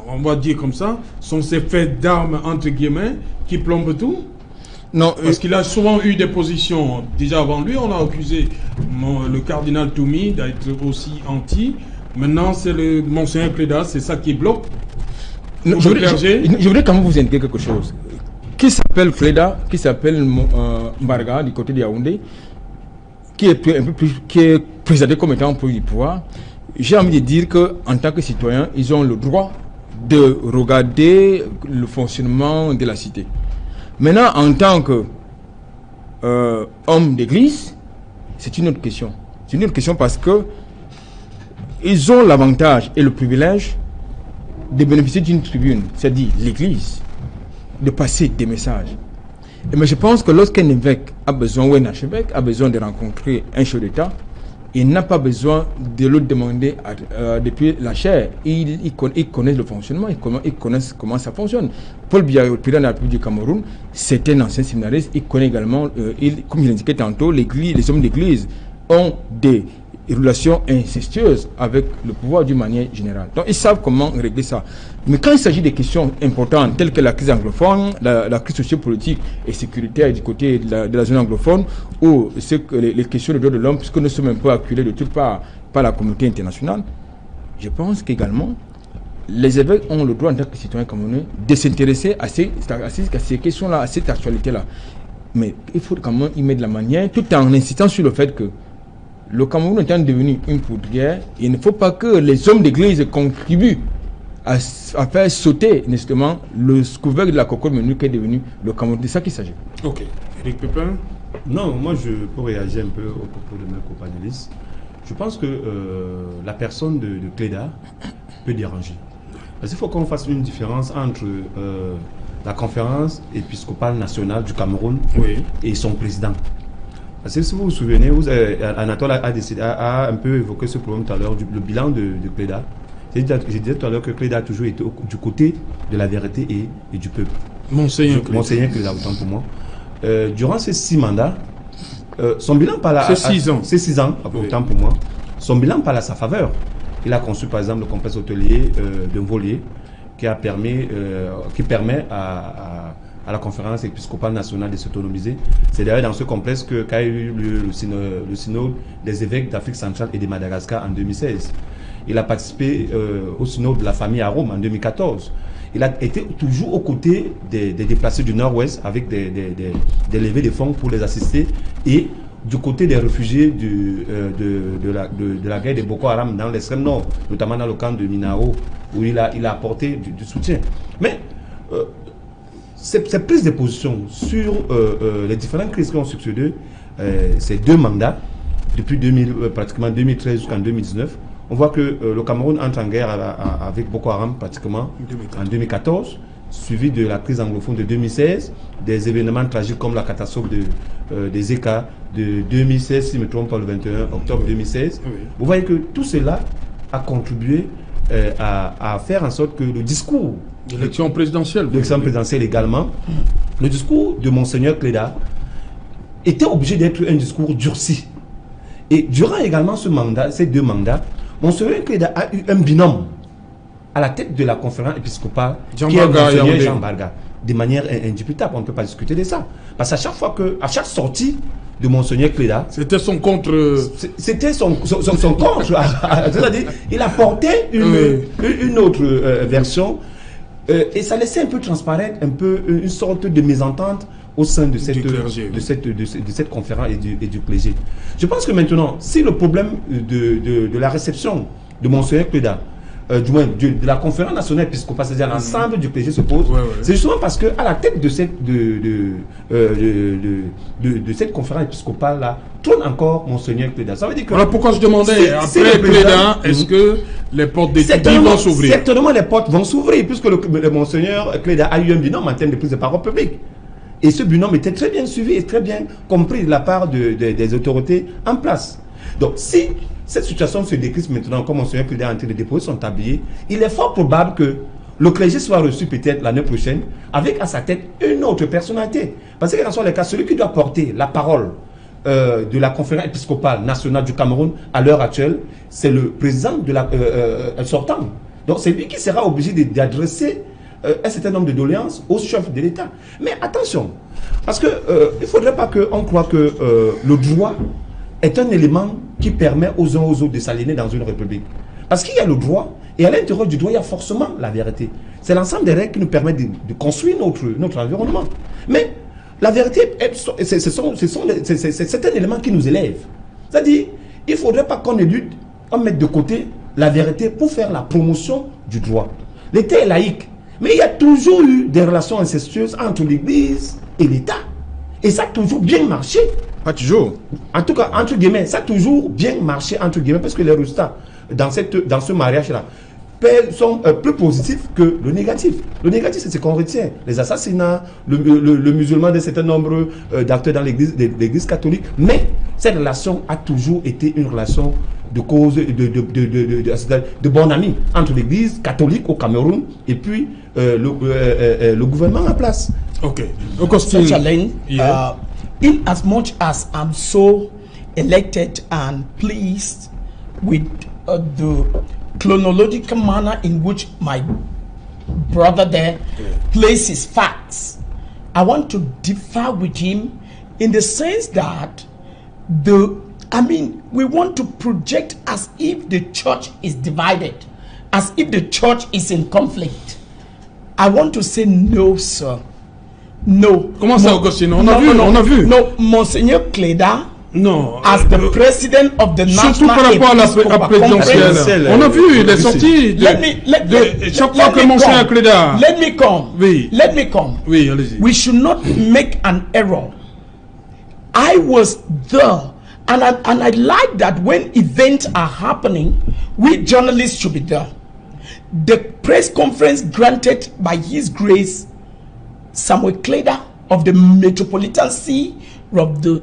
on va dire comme ça, sont ces faits d'armes entre guillemets qui plombent tout. Non, parce qu'il a souvent eu des positions. Déjà avant lui, on a accusé le cardinal Toumi d'être aussi anti. Maintenant, c'est le monseigneur Cléda, c'est ça qui bloque. Je voudrais quand même vous indiquer quelque chose. Qui s'appelle Cléda, qui s'appelle Mbarga du côté de Yaoundé, qui est présenté comme étant pour du pouvoir. J'ai envie de dire qu'en tant que citoyen, ils ont le droit de regarder le fonctionnement de la cité. Maintenant, en tant que homme d'église, c'est une autre question. C'est une autre question parce que ils ont l'avantage et le privilège de bénéficier d'une tribune, c'est-à-dire l'église, de passer des messages. Mais je pense que lorsqu'un évêque a besoin, ou un archevêque a besoin de rencontrer un chef d'État, il n'a pas besoin de le demander depuis la chair. Il connaît le fonctionnement, il connaît comment ça fonctionne. Paul Biya, le président de la République du Cameroun, c'est un ancien séminariste. Il connaît également, comme je l'indiquais tantôt, les hommes d'église ont des relations incestueuses avec le pouvoir d'une manière générale. Donc ils savent comment régler ça. Mais quand il s'agit des questions importantes telles que la crise anglophone, la crise sociopolitique et sécuritaire du côté de la zone anglophone, ou les questions de droits de l'homme, puisque nous sommes un peu acculés de toutes parts par la communauté internationale, je pense qu'également les évêques ont le droit en tant que citoyens camerounais de s'intéresser à ces questions-là, à cette actualité-là. Mais il faut quand même y mettre de la manière, tout en insistant sur le fait que le Cameroun étant devenu une poudrière, il ne faut pas que les hommes d'église contribuent à faire sauter nécessairement le couvercle de la cocotte menue qui est devenu le Cameroun. C'est ça qu'il s'agit. Ok. Éric Pépin? Non, moi je peux réagir un peu au propos de mes copanélistes. Je pense que la personne de Cléda peut déranger. Parce qu'il faut qu'on fasse une différence entre la conférence épiscopale nationale du Cameroun et son président. Parce que si vous vous souvenez, Anatole a un peu évoqué ce problème tout à l'heure, le bilan de Cléda. J'ai dit tout à l'heure que Cléda a toujours été du côté de la vérité et du peuple. Monseigneur Cléda, autant pour moi. Durant ces 6 mandats, son bilan parle à... C'est 6 ans. C'est 6 ans, autant pour moi. Son bilan parle à sa faveur. Il a conçu par exemple le complexe hôtelier de Volier qui permet à la conférence épiscopale nationale de s'autonomiser. C'est d'ailleurs dans ce complexe qu'a eu lieu le synode des évêques d'Afrique centrale et de Madagascar en 2016. Il a participé au synode de la famille à Rome en 2014. Il a été toujours aux côtés des déplacés du Nord-Ouest avec des levées de fonds pour les assister et du côté des réfugiés de la guerre de Boko Haram dans l'extrême nord, notamment dans le camp de Minao, où il a apporté du soutien. Mais cette prise de position sur les différentes crises qui ont succédé, ces 2 mandats, depuis pratiquement 2013 jusqu'en 2019, on voit que le Cameroun entre en guerre avec Boko Haram pratiquement en 2014, suivi de la crise anglophone de 2016, des événements tragiques comme la catastrophe des ECA de 2016, si je ne me trompe pas, le 21 octobre 2016. Oui. Vous voyez que tout cela a contribué à faire en sorte que le discours de l'élection présidentielle également, le discours de Monseigneur Cléda était obligé d'être un discours durci. Et durant également ces 2 mandats, Monseigneur Cléda a eu un binôme à la tête de la conférence épiscopale, qui est Monseigneur Jean Barga, de manière indiscutable. On ne peut pas discuter de ça. Parce qu'à chaque fois à chaque sortie de Monseigneur Cléda, c'était son contre. C'était son contre. C'est-à-dire, il apportait une autre version et ça laissait un peu transparaître une sorte de mésentente au sein de cette conférence et du clergé. Je pense que maintenant, si le problème de la réception de Monseigneur Cléda, du moins de la conférence nationale épiscopale, c'est-à-dire l'ensemble du clergé se pose, c'est justement parce qu'à la tête de cette conférence épiscopale-là, trône encore Monseigneur Cléda. Ça veut dire que... Voilà pourquoi je demandais, après Cléda, est-ce que les portes d'étudie vont s'ouvrir? Certainement, les portes vont s'ouvrir, puisque le Monseigneur Cléda a eu un binôme en termes de prise de parole publique. Et ce binôme était très bien suivi et très bien compris de la part des autorités en place. Donc, si cette situation se décrit maintenant, comme Monseigneur Cléda est en train de déposer son tablier, il est fort probable que le clergé soit reçu peut-être l'année prochaine avec à sa tête une autre personnalité. Parce que dans ce cas, celui qui doit porter la parole de la conférence épiscopale nationale du Cameroun à l'heure actuelle, c'est le président de la sortant. Donc, c'est lui qui sera obligé d'adresser un certain nombre de doléances au chef de l'État. Mais attention, parce que il ne faudrait pas qu'on croie que le droit est un élément qui permet aux uns aux autres de s'aligner dans une république. Parce qu'il y a le droit, et à l'intérieur du droit, il y a forcément la vérité. C'est l'ensemble des règles qui nous permettent de construire notre environnement. Mais la vérité, c'est un élément qui nous élève. C'est-à-dire, il ne faudrait pas qu'on élude, on mette de côté la vérité pour faire la promotion du droit. L'État est laïque, mais il y a toujours eu des relations incestueuses entre l'Église et l'État. Et ça a toujours bien marché. Pas toujours. En tout cas, entre guillemets, ça a toujours bien marché, entre guillemets, parce que les résultats dans ce mariage-là sont plus positifs que le négatif. Le négatif, c'est ce qu'on retient. Les assassinats, le musulman d'un certain nombre d'acteurs dans l'Église catholique. Mais cette relation a toujours été une relation de cause, de bon ami entre l'église catholique au Cameroun et puis le gouvernement en place. Ok. Such a lane, Yeah. in as much as I'm so elected and pleased with the chronological manner in which my brother there places facts, I want to differ with him in the sense that we want to project as if the church is divided, as if the church is in conflict. I want to say no, sir. No. Comment ça, Augustine? On a vu. No, Monseigneur Cléda, non. as the president of the Surtout National par rapport à la Episcopal présidentielle. Conference. On a vu les sorties chaque fois que Monseigneur Cléda. Let me come. Oui. Let me come. Oui, allez-y. We should not make an error. I was there, and I like that when events are happening, we journalists should be there. The press conference granted by His Grace Samuel Cléda of the Metropolitan See of the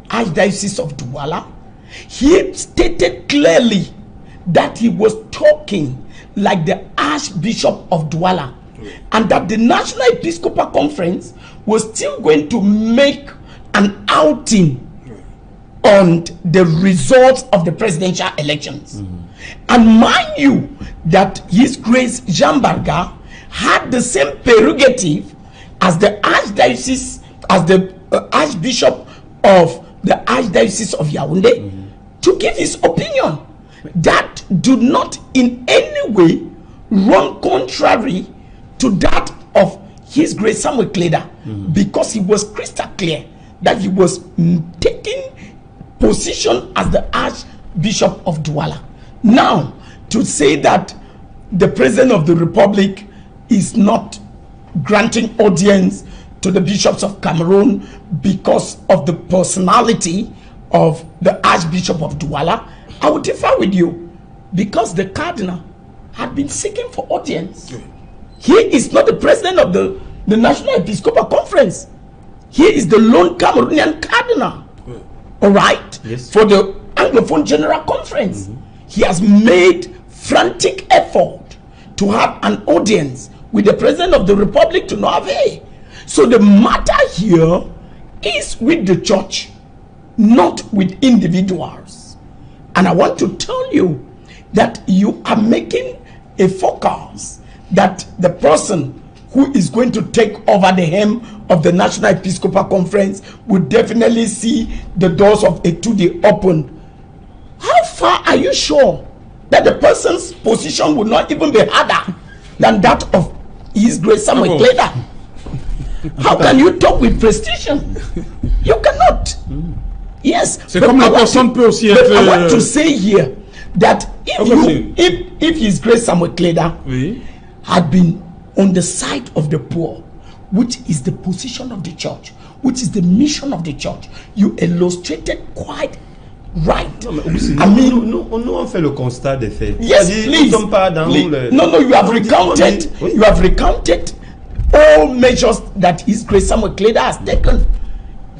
Archdiocese of Douala, he stated clearly that he was talking like the Archbishop of Douala, and that the National Episcopal Conference was still going to make an outing on the results of the presidential elections. And mind you that His Grace Jean Barga had the same prerogative as the Archdiocese, as the Archbishop of the Archdiocese of Yaoundé, to give his opinion that do not in any way run contrary to that of His Grace Samuel Cléda, because he was crystal clear that he was taking position as the Archbishop of Douala. Now, to say that the President of the Republic is not granting audience to the bishops of Cameroon because of the personality of the Archbishop of Douala, I would differ with you, because the Cardinal had been seeking for audience. He is not the President of the National Episcopal Conference. He is the lone Cameroonian Cardinal. All right? Yes. For the Anglophone General Conference. He has made frantic effort to have an audience with the President of the Republic to no avail. So the matter here is with the church, not with individuals. And I want to tell you that you are making a focus that the person who is going to take over the helm of the National Episcopal Conference will definitely see the doors of Etude open. How far are you sure that the person's position will not even be harder than that of His Grace Samuel Cléda? How can you talk with precision? You cannot. Yes. C'est comme la personne peut aussi être. I want to say here that if His Grace Samuel Cléda had been on the side of the poor, which is the position of the church, which is the mission of the church, you illustrated quite right. I mean, nous on fait le constat des faits. Yes, please. No, you have recounted. You have recounted all measures that His Grace Samuel Cléda has taken.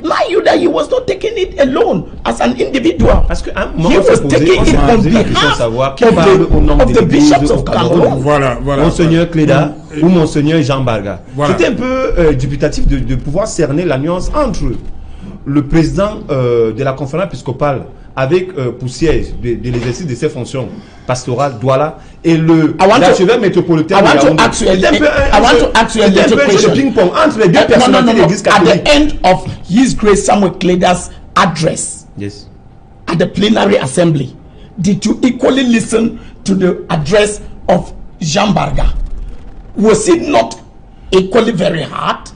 Mind you that he was not taking it alone as an individual. Parce que he was taking it on behalf of the bishops of Cameroon. Voilà. Monseigneur Cléda ou Monseigneur Jean Barga. Voilà. C'était un peu dubitatif de pouvoir cerner la nuance entre le président de la conférence épiscopale avec pour siège de l'exercice de ses fonctions pastorales Douala et l'archevêque métropolitain de Yaoundé. I want to ask you a little question. Ping-pong entre les deux personnalités de l'Église catholique. At the end of His Grace Samuel Cléda's address, yes, at the plenary assembly, did you equally listen to the address of Jean Barga? Was it not equally very hard?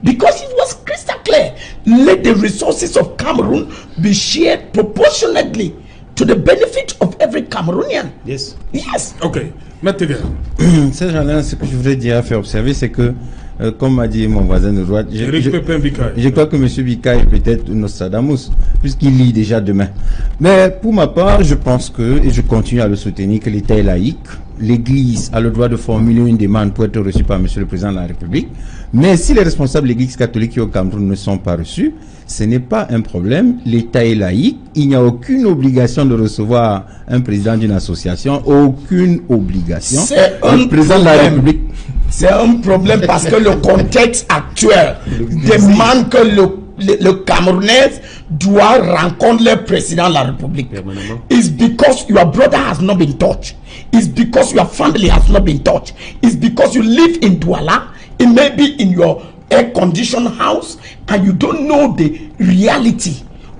Because it was crystal clear. Let the resources of Cameroon be shared proportionately to the benefit of every Cameroonian. Yes. Yes. Ok. Maintenant, ce que je voudrais dire à faire observer, c'est que, comme m'a dit mon voisin de droite, je crois que M. Bika est peut-être Nostradamus, puisqu'il lit déjà demain. Mais pour ma part, je pense que, et je continue à le soutenir, que l'État est laïque. l'Église a le droit de formuler une demande pour être reçue par Monsieur le Président de la République. Mais si les responsables de l'Église catholique au Cameroun ne sont pas reçus, ce n'est pas un problème. L'État est laïque. Il n'y a aucune obligation de recevoir un président d'une association. Aucune obligation. C'est le président de la République. C'est un problème parce que le contexte actuel demande que le Camerounais doit rencontrer le président de la République. It's because your brother has not been touched. It's because your family has not been touched. It's because you live in Douala. It may be in your air-conditioned house and you don't know the reality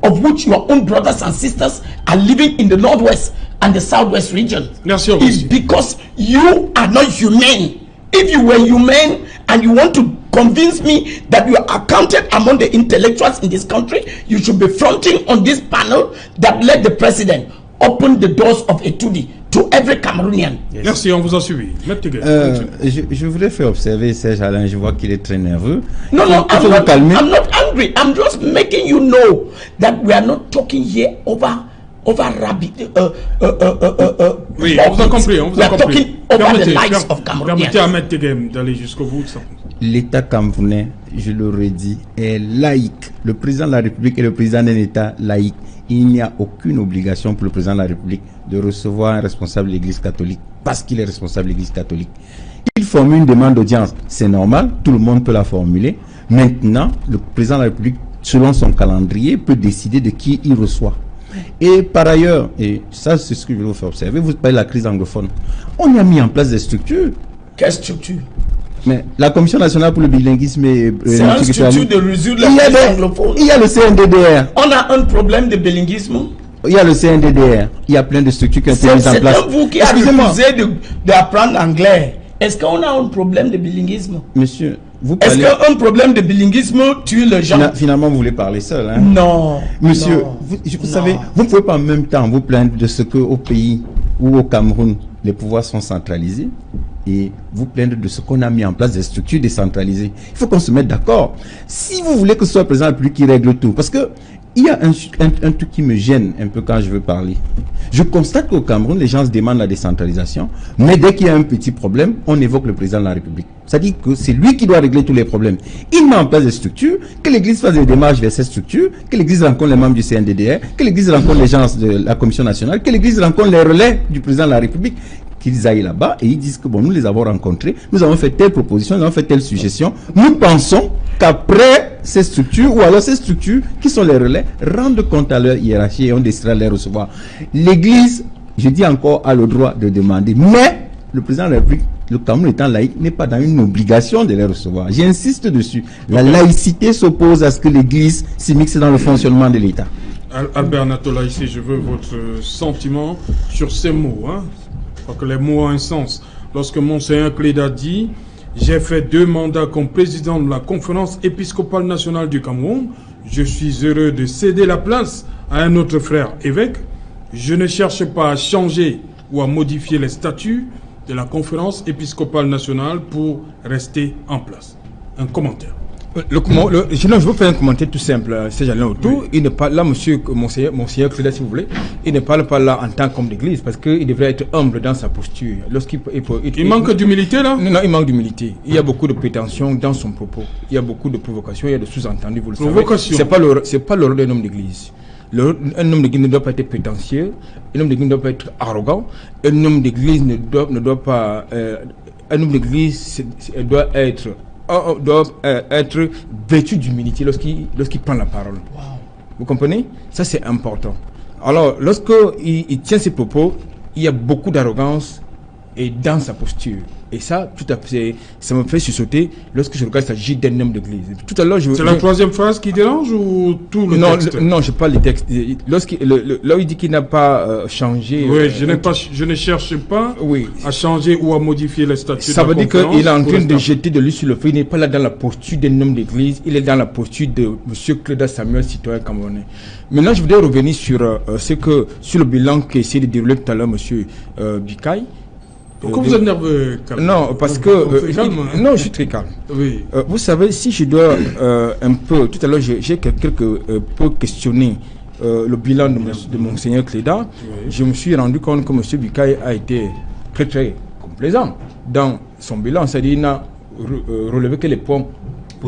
of which your own brothers and sisters are living in the northwest and the southwest region. Merci, it's because you are not humane. If you were humane and you want to convince me that you are counted among the intellectuals in this country, you should be fronting on this panel that let the president open the doors of Etudi to every Cameroonian. Yes. Merci, on vous a suivi. Je voudrais faire observer Serge Alain, je vois qu'il est très nerveux. No, I'm not angry. I'm just making you know that we are not talking here over rabbit. Oui, on vous a compris. On vous a compris. Permettez à Maître Tegem d'aller jusqu'au bout. L'État camerounais, je le redis, est laïque. Le président de la République est le président d'un État laïque. Il n'y a aucune obligation pour le président de la République de recevoir un responsable de l'Église catholique parce qu'il est responsable de l'Église catholique. Il formule une demande d'audience, c'est normal, tout le monde peut la formuler. Maintenant, le président de la République, selon son calendrier, peut décider de qui il reçoit. Et par ailleurs, et ça c'est ce que je vais vous faire observer, vous parlez de la crise anglophone. On y a mis en place des structures. Quelle structure? Mais la Commission nationale pour le bilinguisme et c'est une structure de résoudre la crise anglophone. Il y a le CNDDR. On a un problème de bilinguisme. Il y a le CNDDR. Il y a plein de structures qui ont été mises en place. C'est vous qui avez refusé d'apprendre anglais. Est-ce qu'on a un problème de bilinguisme? Monsieur, vous parlez... Est-ce qu'un problème de bilinguisme tue les gens? Finalement, vous voulez parler seul, hein? Non. Monsieur, vous savez, vous ne pouvez pas en même temps vous plaindre de ce qu'au pays ou au Cameroun, les pouvoirs sont centralisés et vous plaindre de ce qu'on a mis en place des structures décentralisées. Il faut qu'on se mette d'accord. Si vous voulez que ce soit le président de la République qui règle tout, parce que il y a un truc qui me gêne un peu quand je veux parler. Je constate qu'au Cameroun, les gens se demandent la décentralisation, mais dès qu'il y a un petit problème, on évoque le président de la République. C'est-à-dire que c'est lui qui doit régler tous les problèmes. Il met en place des structures, que l'Église fasse des démarches vers ces structures, que l'Église rencontre les membres du CNDDR, que l'Église rencontre les gens de la Commission nationale, que l'Église rencontre les relais du président de la République, qu'ils aillent là-bas et ils disent que bon, nous les avons rencontrés, nous avons fait telle proposition, nous avons fait telle suggestion. Nous pensons qu'après ces structures, ou alors ces structures qui sont les relais, rendent compte à leur hiérarchie et on décidera de les recevoir. L'Église, je dis encore, a le droit de demander, mais le président de la République, le Cameroun étant laïque, n'est pas dans une obligation de les recevoir. J'insiste dessus. La laïcité s'oppose à ce que l'Église s'immisce dans le fonctionnement de l'État. Albert Natola, ici, je veux votre sentiment sur ces mots. Je crois que les mots ont un sens. Lorsque Monseigneur Cléda dit « J'ai fait 2 mandats comme président de la conférence épiscopale nationale du Cameroun. Je suis heureux de céder la place à un autre frère évêque. Je ne cherche pas à changer ou à modifier les statuts de la conférence épiscopale nationale pour rester en place. » Un commentaire. Je veux faire un commentaire tout simple. C'est Jalin autour. Oui. Il ne parle là, Monseigneur Cléda, si vous voulez. Il ne parle pas là en tant qu'homme d'église parce qu'il devrait être humble dans sa posture. Il manque d'humilité là? Non, il manque d'humilité. Il y a beaucoup de prétentions dans son propos. Il y a beaucoup de provocations, il y a de sous-entendus, vous le savez. C'est pas le rôle d'un homme d'église. Un homme d'église ne doit pas être prétentieux. Un homme d'église ne doit pas être arrogant. Un homme d'église ne doit pas. Un homme d'église doit être vêtu d'humilité lorsqu'il prend la parole. Wow. Vous comprenez? Ça, c'est important. Alors, lorsqu'il tient ses propos, il y a beaucoup d'arrogance et dans sa posture. Et ça, tout à fait, ça me fait sursauter lorsque je regarde, il s'agit d'un homme d'église. Tout à l'heure, c'est la troisième phrase qui dérange ou tout le texte? Non, je parle du texte. Là où il dit qu'il n'a pas changé. Oui, je ne cherche pas à changer ou à modifier les statuts. Ça veut dire qu'il est en train de jeter de l'huile sur le feu. Il n'est pas là dans la posture d'un homme d'église. Il est dans la posture de M. Cléda Samuel, citoyen camerounais. Maintenant, je voudrais revenir sur le bilan qu'essaie de dérouler tout à l'heure M. Bikaï. Pourquoi vous êtes nerveux, calme? Non, parce que... non, je suis très calme. Oui. Vous savez, si je dois un peu... Tout à l'heure, j'ai peu questionné le bilan de Monseigneur Cléda. Oui. Je me suis rendu compte que M. Bikaï a été très, très complaisant dans son bilan, c'est-à-dire qu'il n'a relevé que les points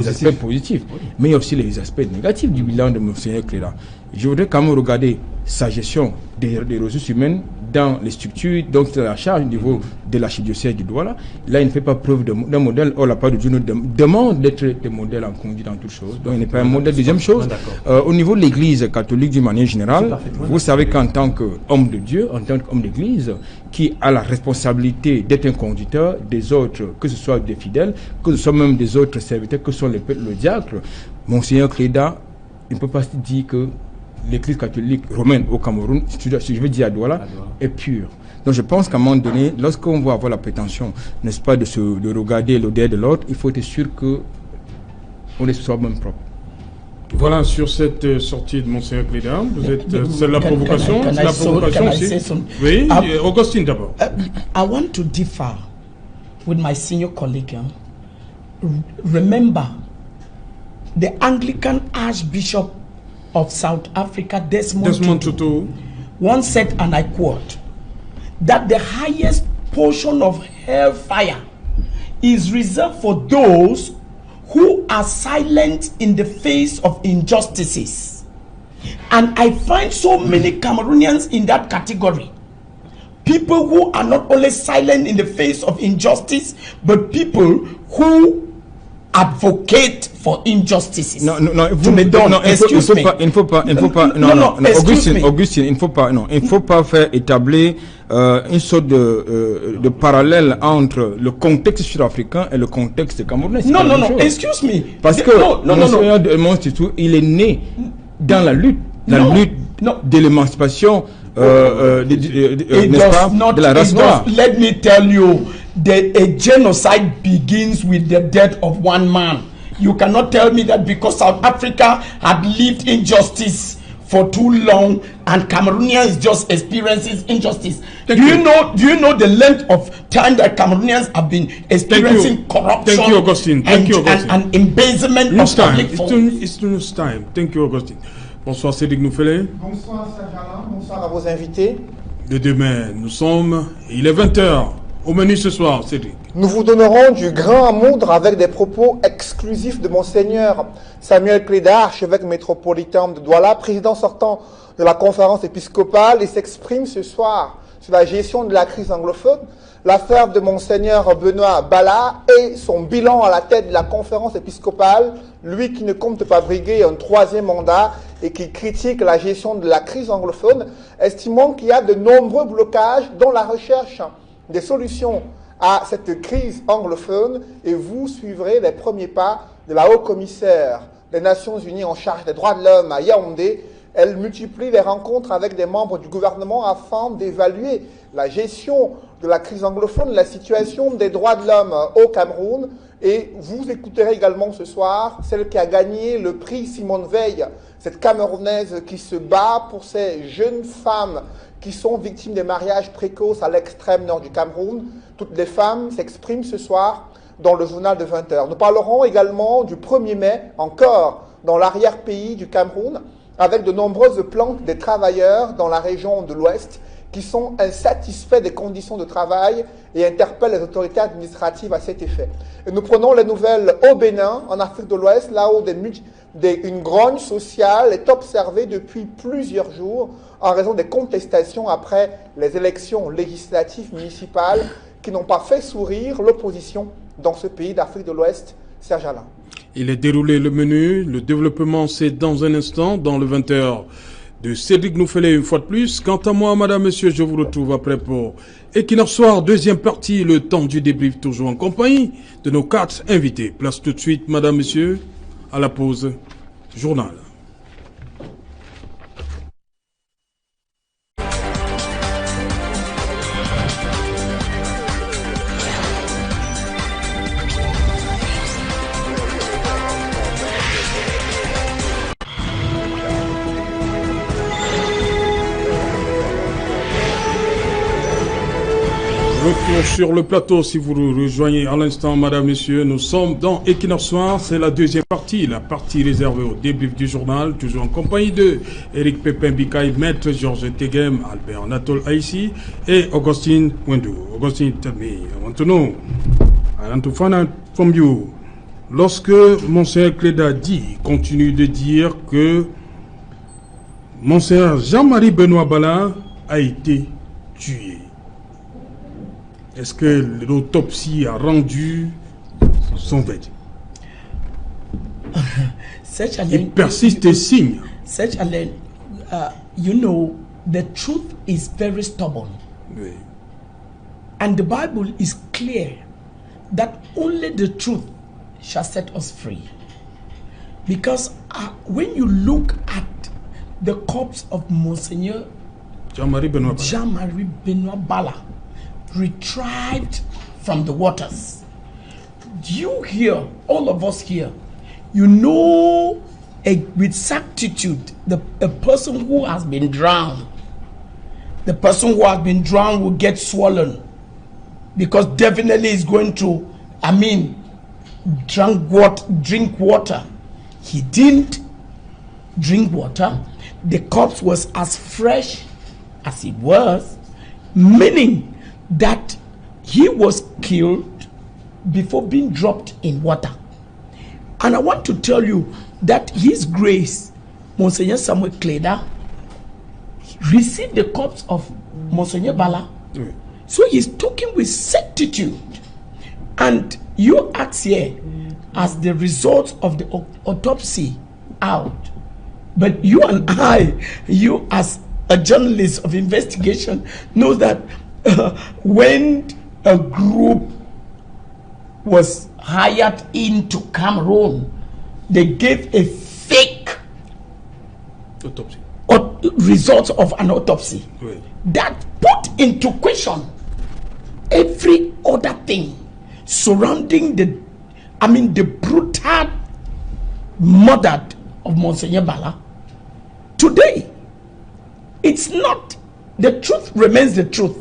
aspects positifs. Oui. Mais il y a aussi les aspects négatifs du bilan de Monseigneur Cléda. Je voudrais quand même regarder sa gestion des ressources humaines dans les structures, donc c'est la charge au niveau de l'archidiocèse du Douala. Là, il ne fait pas preuve d'un modèle. Or, la part de Dieu nous demande d'être des modèles en conduite dans toutes choses. Donc, il n'est pas un modèle. Deuxième chose, au niveau de l'Église catholique d'une manière générale, vous savez qu'en tant qu'homme de Dieu, en tant qu'homme d'Église, qui a la responsabilité d'être un conducteur des autres, que ce soit des fidèles, que ce soit même des autres serviteurs, que sont le diacre, Monseigneur Cléda, il ne peut pas se dire que l'Église catholique romaine au Cameroun, si je veux dire à Douala, est pure. Donc je pense qu'à un moment donné, lorsqu'on va avoir la prétention, n'est-ce pas, de regarder l'odeur de l'autre, il faut être sûr qu'on est soi-même propre. Voilà, sur cette sortie de Monseigneur Cléda, c'est la provocation, c'est la provocation aussi. Oui, Augustine d'abord. I want to differ with my senior colleague. Remember, the Anglican Archbishop of South Africa, Desmond Tutu, once said, and I quote, that the highest portion of hellfire is reserved for those who are silent in the face of injustices. And I find so many Cameroonians in that category. People who are not only silent in the face of injustice, but people who advocate for injustices. Non, il ne faut pas, Augustine, il ne faut pas faire établir une sorte de parallèle entre le contexte sud-africain et le contexte camerounais. Non, excuse me. Parce que Monseigneur Desmond Tutu, il est né dans la lutte de l'émancipation, de la race noire. Let me tell you, a genocide begins with the death of one man. You cannot tell me that because South Africa had lived injustice for too long and Cameroonians just experiencing injustice. Do you know the length of time that Cameroonians have been experiencing corruption? Thank you, Augustine. And embezzlement of public funds? It's too much time. Thank you, Augustine. Bonsoir Cédric Nouffelé. Bonsoir Serge-Alain, bonsoir à vos invités. De demain, il est 20h. Au menu ce soir, Cédric. Nous vous donnerons du grain à moudre avec des propos exclusifs de Monseigneur Samuel Cléda, archevêque métropolitain de Douala, président sortant de la conférence épiscopale. Il s'exprime ce soir sur la gestion de la crise anglophone, l'affaire de Monseigneur Benoît Bala et son bilan à la tête de la conférence épiscopale, lui qui ne compte pas briguer un troisième mandat et qui critique la gestion de la crise anglophone, estimant qu'il y a de nombreux blocages dans la recherche des solutions à cette crise anglophone, et vous suivrez les premiers pas de la haut-commissaire des Nations Unies en charge des droits de l'homme à Yaoundé. Elle multiplie les rencontres avec des membres du gouvernement afin d'évaluer la gestion de la crise anglophone, la situation des droits de l'homme au Cameroun. Et vous écouterez également ce soir celle qui a gagné le prix Simone Veil, cette Camerounaise qui se bat pour ces jeunes femmes qui sont victimes des mariages précoces à l'extrême nord du Cameroun. Toutes les femmes s'expriment ce soir dans le journal de 20h. Nous parlerons également du 1er mai, encore dans l'arrière-pays du Cameroun, avec de nombreuses plaintes des travailleurs dans la région de l'Ouest qui sont insatisfaits des conditions de travail et interpellent les autorités administratives à cet effet. Et nous prenons les nouvelles au Bénin, en Afrique de l'Ouest, là où une grogne sociale est observée depuis plusieurs jours en raison des contestations après les élections législatives municipales qui n'ont pas fait sourire l'opposition dans ce pays d'Afrique de l'Ouest. Serge Alain. Il est déroulé le menu. Le développement, c'est dans un instant, dans le 20h de Cédric Nouffelé une fois de plus. Quant à moi, madame, monsieur, je vous retrouve après pour Equinox Soir, deuxième partie, le temps du débrief, toujours en compagnie de nos 4 invités. Place tout de suite, madame, monsieur, à la pause journal. retour sur le plateau. Si vous nous rejoignez à l'instant, madame, messieurs, nous sommes dans Equinox Soir. C'est la deuxième partie, la partie réservée au débrief du journal. Toujours en compagnie de Eric Pépin Bikaï, Maître Georges Tegem, Albert Anatole Haïssi et Augustine Wendou. Augustine, tell me, I want to know, I want to find out from you. Lorsque Monseigneur Cléda continue de dire que Monseigneur Jean-Marie Benoît Bala a été tué, est-ce que l'autopsie a rendu son verdict? Il persiste et signe. You know, the truth is very stubborn. Oui. And the Bible is clear that only the truth shall set us free. Because when you look at the corpse of Monseigneur Jean-Marie Benoît Bala, retrieved from the waters, you here, all of us here, you know with certitude a person who has been drowned, the person who has been drowned will get swollen, because definitely is going to, drink water. He didn't drink water. The corpse was as fresh as it was, meaning that he was killed before being dropped in water. And I want to tell you that His Grace, Monseigneur Samuel Cléda, received the corpse of Monseigneur Bala. Oui. So he's talking with certitude. And you ask here, as the results of the autopsy out, but you and I, you as a journalist of investigation, know that when a group was hired into Cameroon, they gave a fake Autopsie. Results of an autopsy. Oui. That put into question every other thing surrounding the brutal murder of Monseigneur Bala. Today, it's not, the truth remains the truth,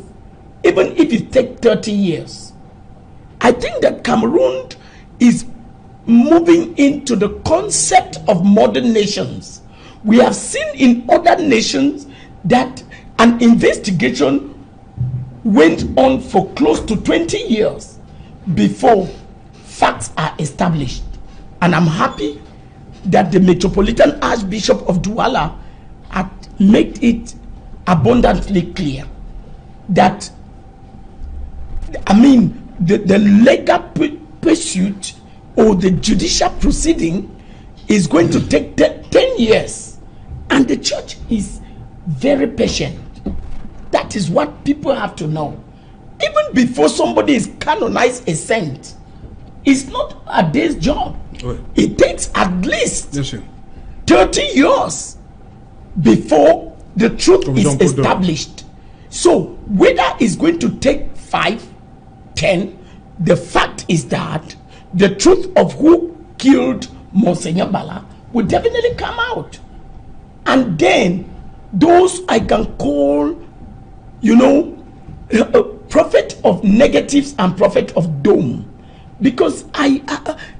even if it takes 30 years. I think that Cameroon is moving into the concept of modern nations. We have seen in other nations that an investigation went on for close to 20 years before facts are established. And I'm happy that the Metropolitan Archbishop of Douala had made it abundantly clear that, the legal pursuit or the judicial proceeding is going to take 10 years. And the church is very patient. That is what people have to know. Even before somebody is canonized a saint, it's not a day's job. Oui. It takes at least Bien sûr. 30 years before the truth is established. So whether it's going to take 5, 10, the fact is that the truth of who killed Monseigneur Bala will definitely come out. And then those I can call, a prophet of negatives and prophet of doom, because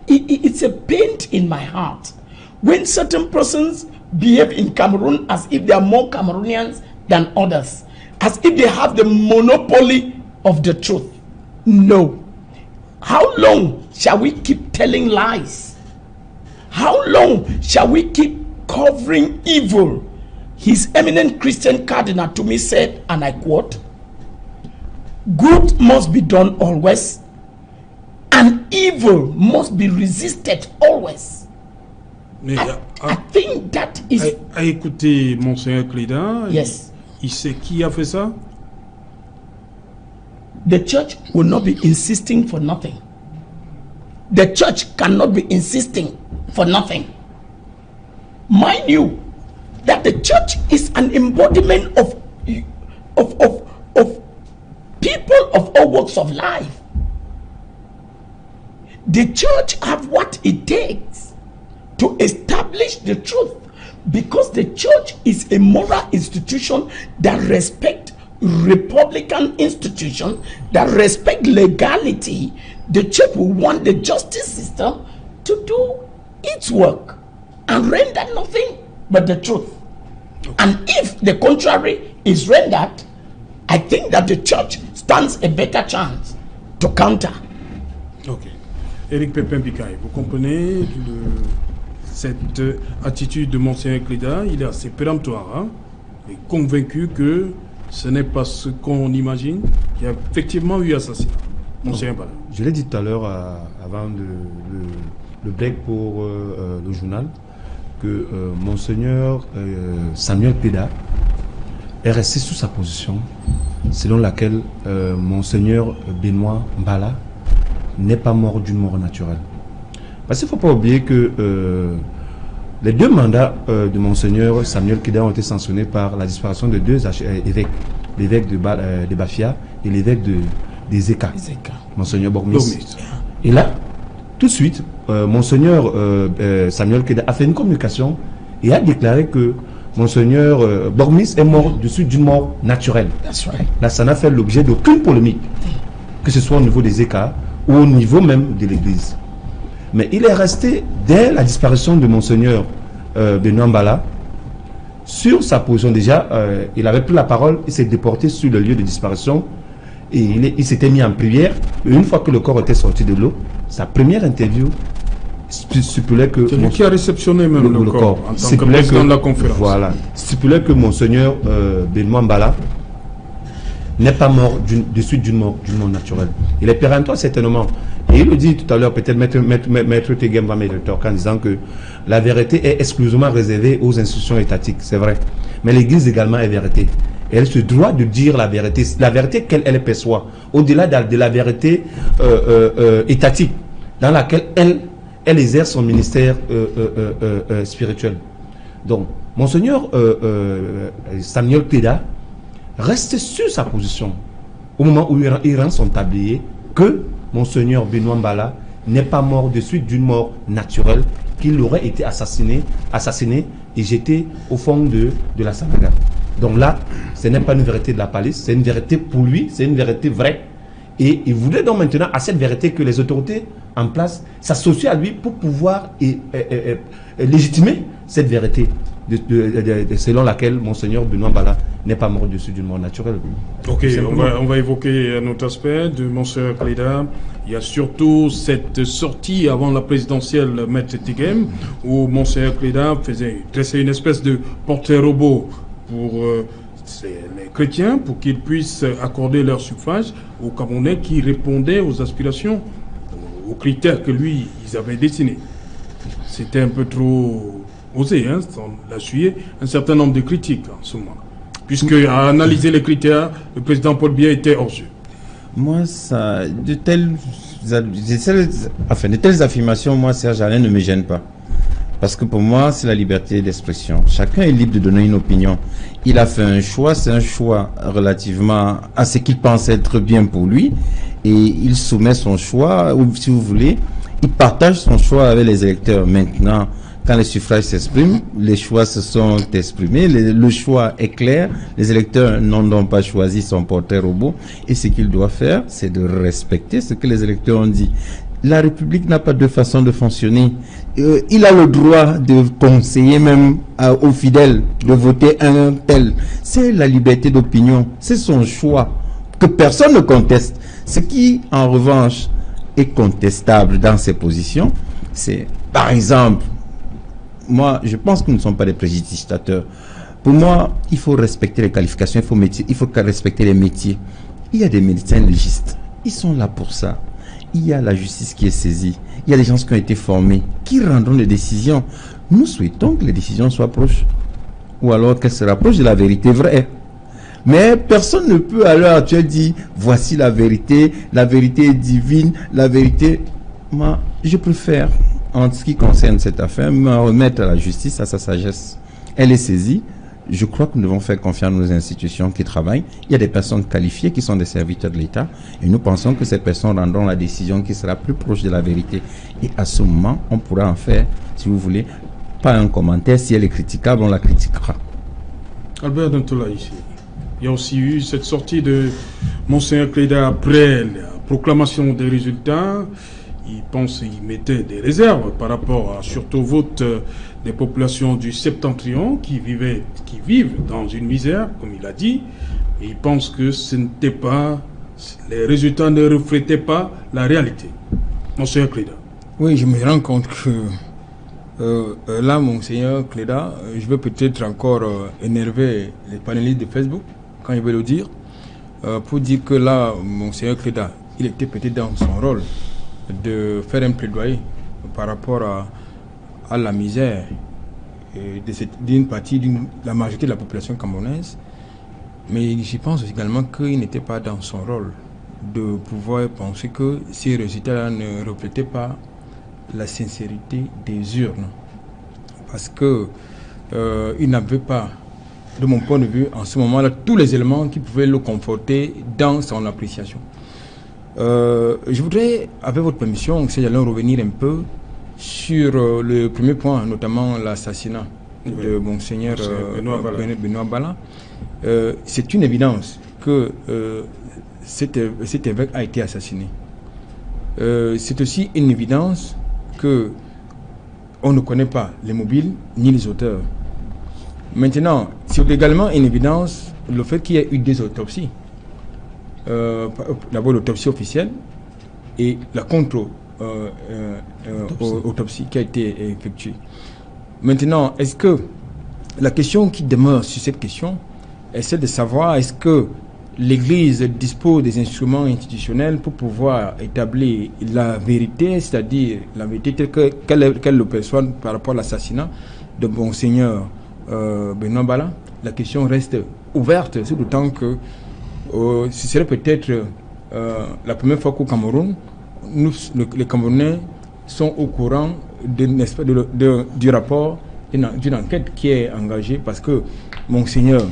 it's a pain in my heart when certain persons behave in Cameroon as if they are more Cameroonians than others, as if they have the monopoly of the truth. No. How long shall we keep telling lies? How long shall we keep covering evil? His Eminent Christian Cardinal to me said, and I quote, "Good must be done always, and evil must be resisted always." Mais I think that is... à écouter Monseigneur Cléda, Yes. il sait qui a fait ça? The church will not be insisting for nothing. The church cannot be insisting for nothing. Mind you, that the church is an embodiment of people of all walks of life. The church have what it takes to establish the truth, because the church is a moral institution that respects republican institution that respect legality, the church will want the justice system to do its work and render nothing but the truth. And if the contrary is rendered, I think that the church stands a better chance to counter. Ok. Éric Pépin-Bicaye, vous comprenez cette attitude de Monseigneur Cléda? Il est assez péremptoire, hein, et convaincu que ce n'est pas ce qu'on imagine, qu'il y a effectivement eu assassinat. Monseigneur Bala. Je l'ai dit tout à l'heure, avant le break pour le journal, que Monseigneur Samuel Cléda est resté sous sa position, selon laquelle Monseigneur Benoît Mbala n'est pas mort d'une mort naturelle. Parce qu'il ne faut pas oublier que les 2 mandats de Monseigneur Samuel Cléda ont été sanctionnés par la disparition de 2 évêques, l'évêque de Bafia et l'évêque des Eka, Monseigneur Bormis. Et là, tout de suite, Monseigneur Samuel Cléda a fait une communication et a déclaré que Monseigneur Bormis est mort dessus d'une mort naturelle. Right. Là, ça n'a fait l'objet d'aucune polémique, que ce soit au niveau des Eka ou au niveau même de l'Église. Mais il est resté, dès la disparition de Monseigneur Benoît Mbala, sur sa position. Déjà, il avait pris la parole, il s'est déporté sur le lieu de disparition et il s'était mis en prière. Et une fois que le corps était sorti de l'eau, sa première interview stipulait que... C'est lui qui a réceptionné même le corps en tant que président de la conférence. Voilà, stipulait que Monseigneur Benoît Mbala n'est pas mort de suite d'une mort naturelle. Il est péremptoire certainement. Et il le dit tout à l'heure, peut-être Maître Tegem va mettre le tort en disant que la vérité est exclusivement réservée aux institutions étatiques, c'est vrai. Mais l'Église également est vérité. Et elle se doit de dire la vérité qu'elle perçoit, au-delà de la vérité étatique, dans laquelle elle exerce son ministère spirituel. Donc, Monseigneur Samuel Cléda reste sur sa position au moment où il rend son tablier que Monseigneur Benoît Mbala n'est pas mort de suite d'une mort naturelle, qu'il aurait été assassiné et jeté au fond de la Sanaga. Donc là, ce n'est pas une vérité de la police, c'est une vérité pour lui, c'est une vérité vraie. Et il voulait donc maintenant à cette vérité que les autorités en place s'associent à lui pour pouvoir légitimer cette vérité selon laquelle Monseigneur Benoît Mbala n'est pas mort dessus d'une mort naturelle. Ok, on va évoquer un autre aspect de Monseigneur Cléda. Il y a surtout cette sortie avant la présidentielle Maître Tegem où Monseigneur Cléda dressait une espèce de portrait robot pour les chrétiens pour qu'ils puissent accorder leur suffrage aux Camerounais qui répondaient aux aspirations, aux critères que lui, ils avaient dessinés. C'était un peu trop osé, hein, on a suivi un certain nombre de critiques en ce moment. Puisque à analyser les critères, le président Paul Biya était hors jeu. Moi, de telles affirmations, moi, Serge Alain ne me gêne pas. Parce que pour moi, c'est la liberté d'expression. Chacun est libre de donner une opinion. Il a fait un choix, c'est un choix relativement à ce qu'il pense être bien pour lui. Et il soumet son choix, ou si vous voulez, il partage son choix avec les électeurs. Maintenant, quand les suffrages s'expriment, les choix se sont exprimés, le choix est clair, les électeurs n'ont donc pas choisi son portrait robot, et ce qu'il doit faire, c'est de respecter ce que les électeurs ont dit. La République n'a pas deux façons de fonctionner. Il a le droit de conseiller même aux fidèles de voter un tel. C'est la liberté d'opinion, c'est son choix, que personne ne conteste. Ce qui, en revanche, est contestable dans ses positions, c'est, par exemple, moi, je pense que nous ne sommes pas des préjudicateur. Pour moi, il faut respecter les qualifications, il faut respecter les métiers. Il y a des médecins légistes, ils sont là pour ça. Il y a la justice qui est saisie, il y a des gens qui ont été formés, qui rendront des décisions. Nous souhaitons que les décisions soient proches, ou alors qu'elles se rapprochent de la vérité vraie. Mais personne ne peut à l'heure actuelle dire, voici la vérité est divine, la vérité... Moi, je préfère, en ce qui concerne cette affaire, me remettre à la justice, à sa sagesse. Elle est saisie. Je crois que nous devons faire confiance à nos institutions qui travaillent. Il y a des personnes qualifiées qui sont des serviteurs de l'État et nous pensons que ces personnes rendront la décision qui sera plus proche de la vérité. Et à ce moment, on pourra en faire, si vous voulez, pas un commentaire. Si elle est critiquable, on la critiquera. Albert Dantola ici. Il y a aussi eu cette sortie de Monseigneur Cléda après la proclamation des résultats. Il mettait des réserves par rapport à surtout au vote des populations du Septentrion qui vivent dans une misère, comme il a dit. Et il pense que les résultats ne reflétaient pas la réalité. Monseigneur Cléda. Oui, je me rends compte que là, Monseigneur Cléda, je vais peut-être encore énerver les panélistes de Facebook quand je vais le dire, pour dire que là, Monseigneur Cléda, il était peut-être dans son rôle de faire un plaidoyer par rapport à la misère d'une partie de la majorité de la population camerounaise. Mais je pense également qu'il n'était pas dans son rôle de pouvoir penser que ces résultats-là ne reflétaient pas la sincérité des urnes. Parce que il n'avait pas, de mon point de vue, en ce moment-là, tous les éléments qui pouvaient le conforter dans son appréciation. Je voudrais, avec votre permission, si j'allais revenir un peu sur le premier point, notamment l'assassinat de Monseigneur Benoît Bala. C'est une évidence que cet évêque a été assassiné. C'est aussi une évidence que on ne connaît pas les mobiles ni les auteurs. Maintenant, c'est également une évidence le fait qu'il y ait eu des autopsies. D'abord l'autopsie officielle et la contre-autopsie qui a été effectuée. Maintenant, est-ce que la question qui demeure sur cette question est celle de savoir est-ce que l'Église dispose des instruments institutionnels pour pouvoir établir la vérité, c'est-à-dire la vérité telle qu'elle le perçoit par rapport à l'assassinat de Monseigneur Benoît Bala. La question reste ouverte, c'est d'autant que ce serait peut-être la première fois qu'au Cameroun, les Camerounais sont au courant du rapport d'une enquête qui est engagée parce que Monseigneur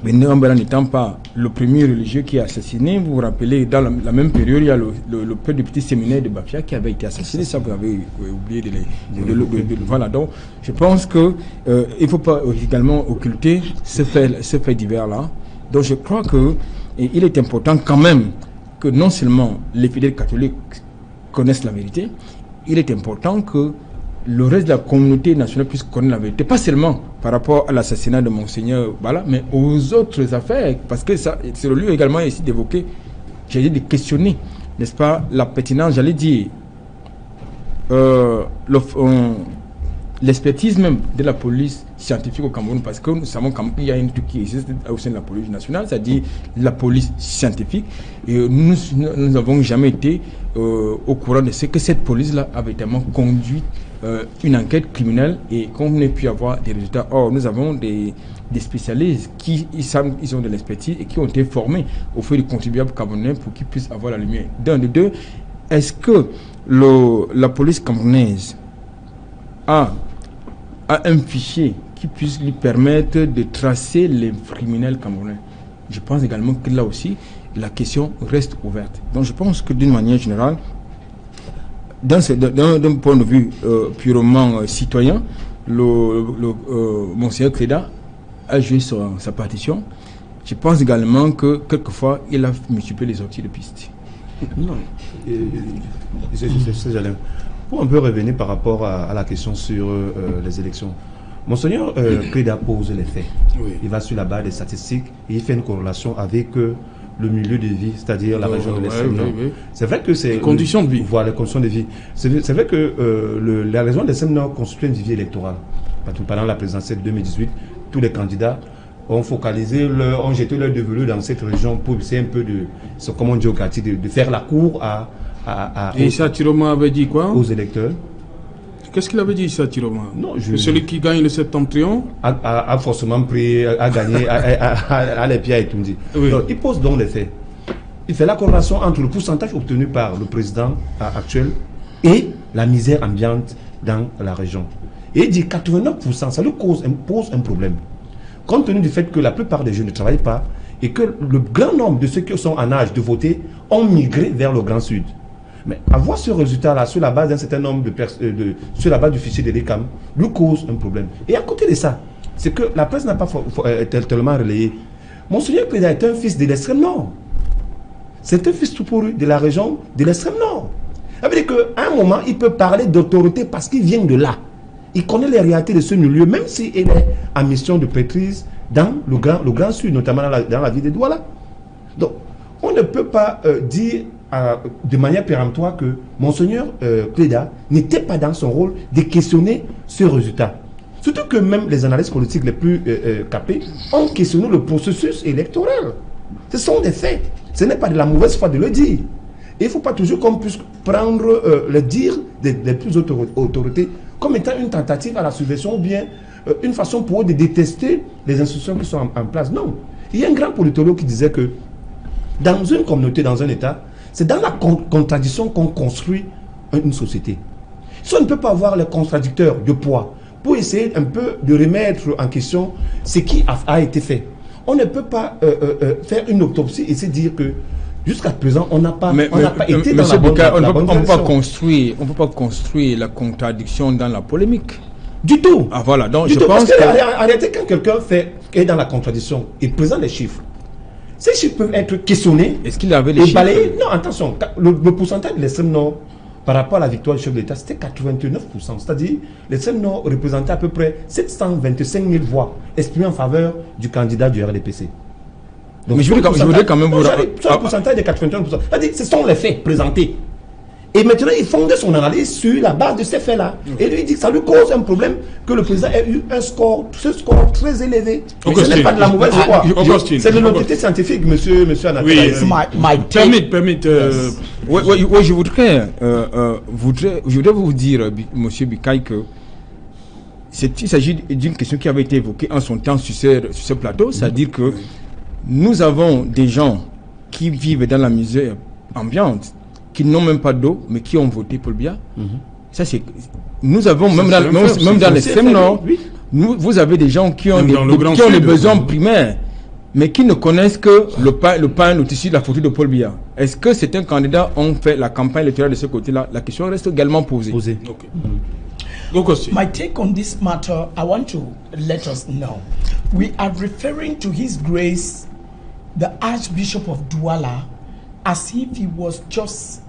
Benoît Bala n'étant pas le premier religieux qui est assassiné, vous vous rappelez, dans la même période, il y a le peu de petit séminaire de Bafia qui avait été assassiné, ça vous avez oublié de voilà, donc je pense qu'il ne faut pas également occulter ce fait divers-là. Donc je crois qu'il est important quand même que non seulement les fidèles catholiques connaissent la vérité, il est important que le reste de la communauté nationale puisse connaître la vérité, pas seulement par rapport à l'assassinat de Monseigneur Bala, mais aux autres affaires, parce que c'est le lieu également ici d'évoquer, j'allais dire de questionner, n'est-ce pas, la pertinence, j'allais dire, l'expertise même de la police scientifique au Cameroun, parce que nous savons qu'il y a une truc qui existe au sein de la police nationale, c'est-à-dire la police scientifique, et nous n'avons jamais été au courant de ce que cette police-là avait tellement conduit une enquête criminelle et qu'on ait pu avoir des résultats. Or, nous avons des spécialistes qui ils ont de l'expertise et qui ont été formés au fait du contribuable camerounais pour qu'ils puissent avoir la lumière. D'un de deux, est-ce que la police camerounaise a un fichier qui puisse lui permettre de tracer les criminels camerounais? Je pense également que là aussi, la question reste ouverte. Donc je pense que d'une manière générale, d'un point de vue purement citoyen, Monseigneur Cléda a joué sa partition. Je pense également que quelquefois, il a multiplié les sorties de piste. Non, c'est Jalem. Pour un peu revenir par rapport à la question sur les élections. Monseigneur Cléda pose les faits. Oui. Il va sur la base des statistiques et il fait une corrélation avec le milieu de vie, c'est-à-dire la région de l'Est. Oui. C'est vrai que c'est... Les conditions de vie. Voilà, les conditions de vie. C'est vrai que la région de l'Est constitue un vivier électoral. Pendant la présidentielle de 2018, tous les candidats ont focalisé, ont jeté leur dévolu dans cette région pour essayer un peu de faire la cour et Issa Tiroma avait dit quoi aux électeurs. Qu'est-ce qu'il avait dit, Issa Tiroma? Non, celui qui gagne le Septentrion a forcément pris, a gagné, à les pieds et tout dit. Oui. Donc, il pose donc les faits. Il fait la corrélation entre le pourcentage obtenu par le président actuel et la misère ambiante dans la région. Et il dit 89%, ça lui pose un problème. Compte tenu du fait que la plupart des jeunes ne travaillent pas et que le grand nombre de ceux qui sont en âge de voter ont migré vers le Grand Sud. Mais avoir ce résultat-là sur la base d'un certain nombre sur la base du fichier de l'ECAM lui cause un problème. Et à côté de ça, c'est que la presse n'a pas tellement relayé. Monseigneur Cléda est un fils de l'extrême nord. C'est un fils tout pourri de la région de l'extrême nord. Ça veut dire qu'à un moment, il peut parler d'autorité parce qu'il vient de là. Il connaît les réalités de ce milieu, même s'il est en mission de maîtrise dans le Grand Sud, notamment dans la ville de Douala. Donc, on ne peut pas dire de manière péremptoire que Monseigneur Cléda n'était pas dans son rôle de questionner ce résultat. Surtout que même les analystes politiques les plus capés ont questionné le processus électoral. Ce sont des faits. Ce n'est pas de la mauvaise foi de le dire. Et il ne faut pas toujours qu'on puisse prendre le dire des plus hautes autorités comme étant une tentative à la subversion ou bien une façon pour eux de détester les institutions qui sont en place. Non. Il y a un grand politologue qui disait que dans une communauté, dans un État, c'est dans la contradiction qu'on construit une société. Si on ne peut pas avoir les contradicteurs de poids pour essayer un peu de remettre en question ce qui a été fait, on ne peut pas faire une autopsie et se dire que jusqu'à présent, on n'a pas été dans la bonne direction. On ne peut pas construire la contradiction dans la polémique. Du tout. Ah voilà, donc du je tout, pense parce que... En réalité, quand quelqu'un est dans la contradiction, il présente les chiffres. Ces chiffres peuvent être questionnés. Est-ce qu'il avait les chiffres balayés. Non, attention, le pourcentage de l'extrême nord par rapport à la victoire du chef de l'État, c'était 89%. C'est-à-dire, l'extrême nord représentait à peu près 725 000 voix exprimées en faveur du candidat du RDPC. Donc, mais je voudrais quand même vous... Sur le pourcentage de 81%. C'est-à-dire, ce sont les faits présentés. Et maintenant, il fonde son analyse sur la base de ces faits-là. Et lui, il dit que ça lui cause un problème que le président ait eu ce score très élevé. Ce n'est pas de la mauvaise foi. C'est de l'autorité scientifique, monsieur Anatole. Oui, je voudrais vous dire, monsieur Bikaï, que il s'agit d'une question qui avait été évoquée en son temps sur ce plateau, c'est-à-dire que nous avons des gens qui vivent dans la misère ambiante, qui n'ont même pas d'eau, mais qui ont voté pour Biya. Ça, c'est... Nous avons, même dans l'extrême nord, vous avez des gens qui ont des besoins primaires, mais qui ne connaissent que le pain, le tissu, la photo de Paul Biya. Est-ce que certains candidats ont fait la campagne électorale de ce côté-là? La question reste également posée. Okay. My take on this matter, I want to let us know. We are referring to His Grace, the Archbishop of Douala, as if he was just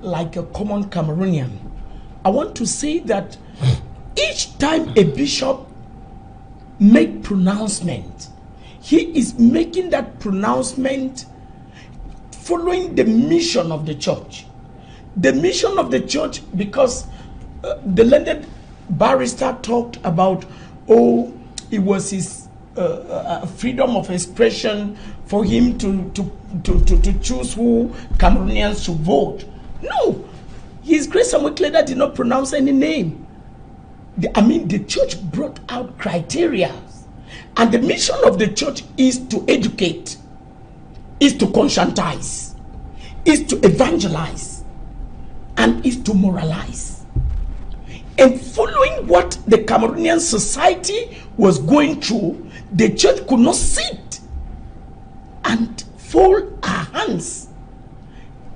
like a common Cameroonian. I want to say that each time a bishop make pronouncement, he is making that pronouncement following the mission of the church. The mission of the church, because the learned barrister talked about, it was his freedom of expression for him to choose who Cameroonians should vote. No, His Grace Samuel Cléda did not pronounce any name. The church brought out criteria, and the mission of the church is to educate, is to conscientize, is to evangelize, and is to moralize. And following what the Cameroonian society was going through, the church could not sit and fold our hands.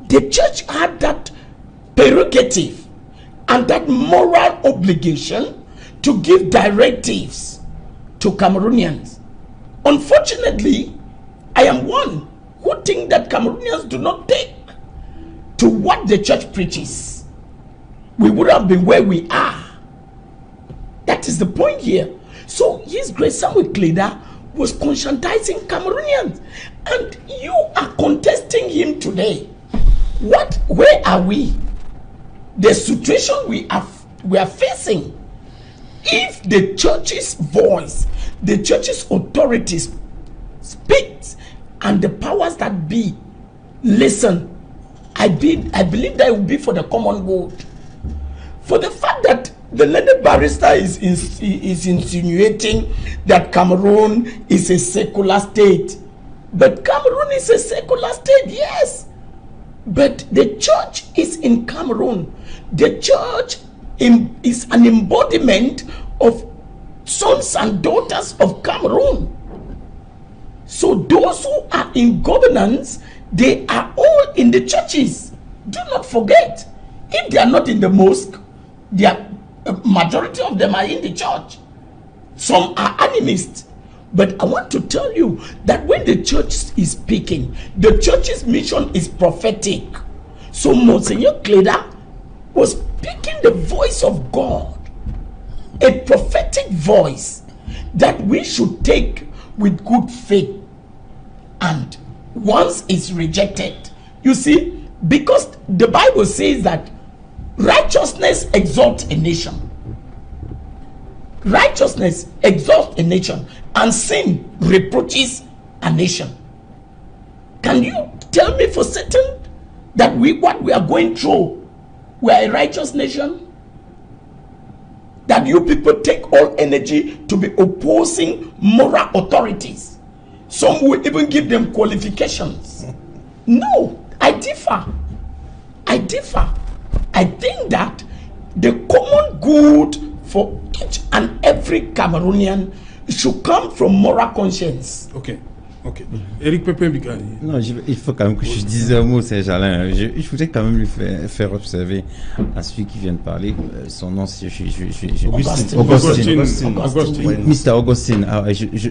The church had that prerogative and that moral obligation to give directives to Cameroonians. Unfortunately, I am one who think that Cameroonians do not take to what the church preaches. We would have been where we are. That is the point here. So His Grace Samuel Cléda was conscientizing Cameroonians, and you are contesting him today. Where are we? The situation we are facing. If the church's voice, the church's authorities speaks, and the powers that be listen, I believe that it will be for the common good. For the fact that the learned barrister is insinuating that Cameroon is a secular state. But Cameroon is a secular state, yes. But the church is in Cameroon. The church is an embodiment of sons and daughters of Cameroon. So those who are in governance, they are all in the churches. Do not forget, if they are not in the mosque, majority of them are in the church. Some are animists. But I want to tell you that when the church is speaking, the church's mission is prophetic. So Monsignor Cléda was speaking the voice of God, a prophetic voice that we should take with good faith. And once it's rejected, you see, because the Bible says that righteousness exalts a nation. Righteousness exalts a nation, and sin reproaches a nation. Can you tell me for certain that what we are going through, we are a righteous nation? That you people take all energy to be opposing moral authorities. Some will even give them qualifications. No, I differ. I think that the common good for each and every Cameroonian should come from moral conscience. Ok. Eric Pépin Bicani. Non, il faut quand même que je dise un mot, Serge-Alain. Je voudrais quand même lui faire observer à celui qui vient de parler. Son nom, c'est Augustine. Mr. Augustine.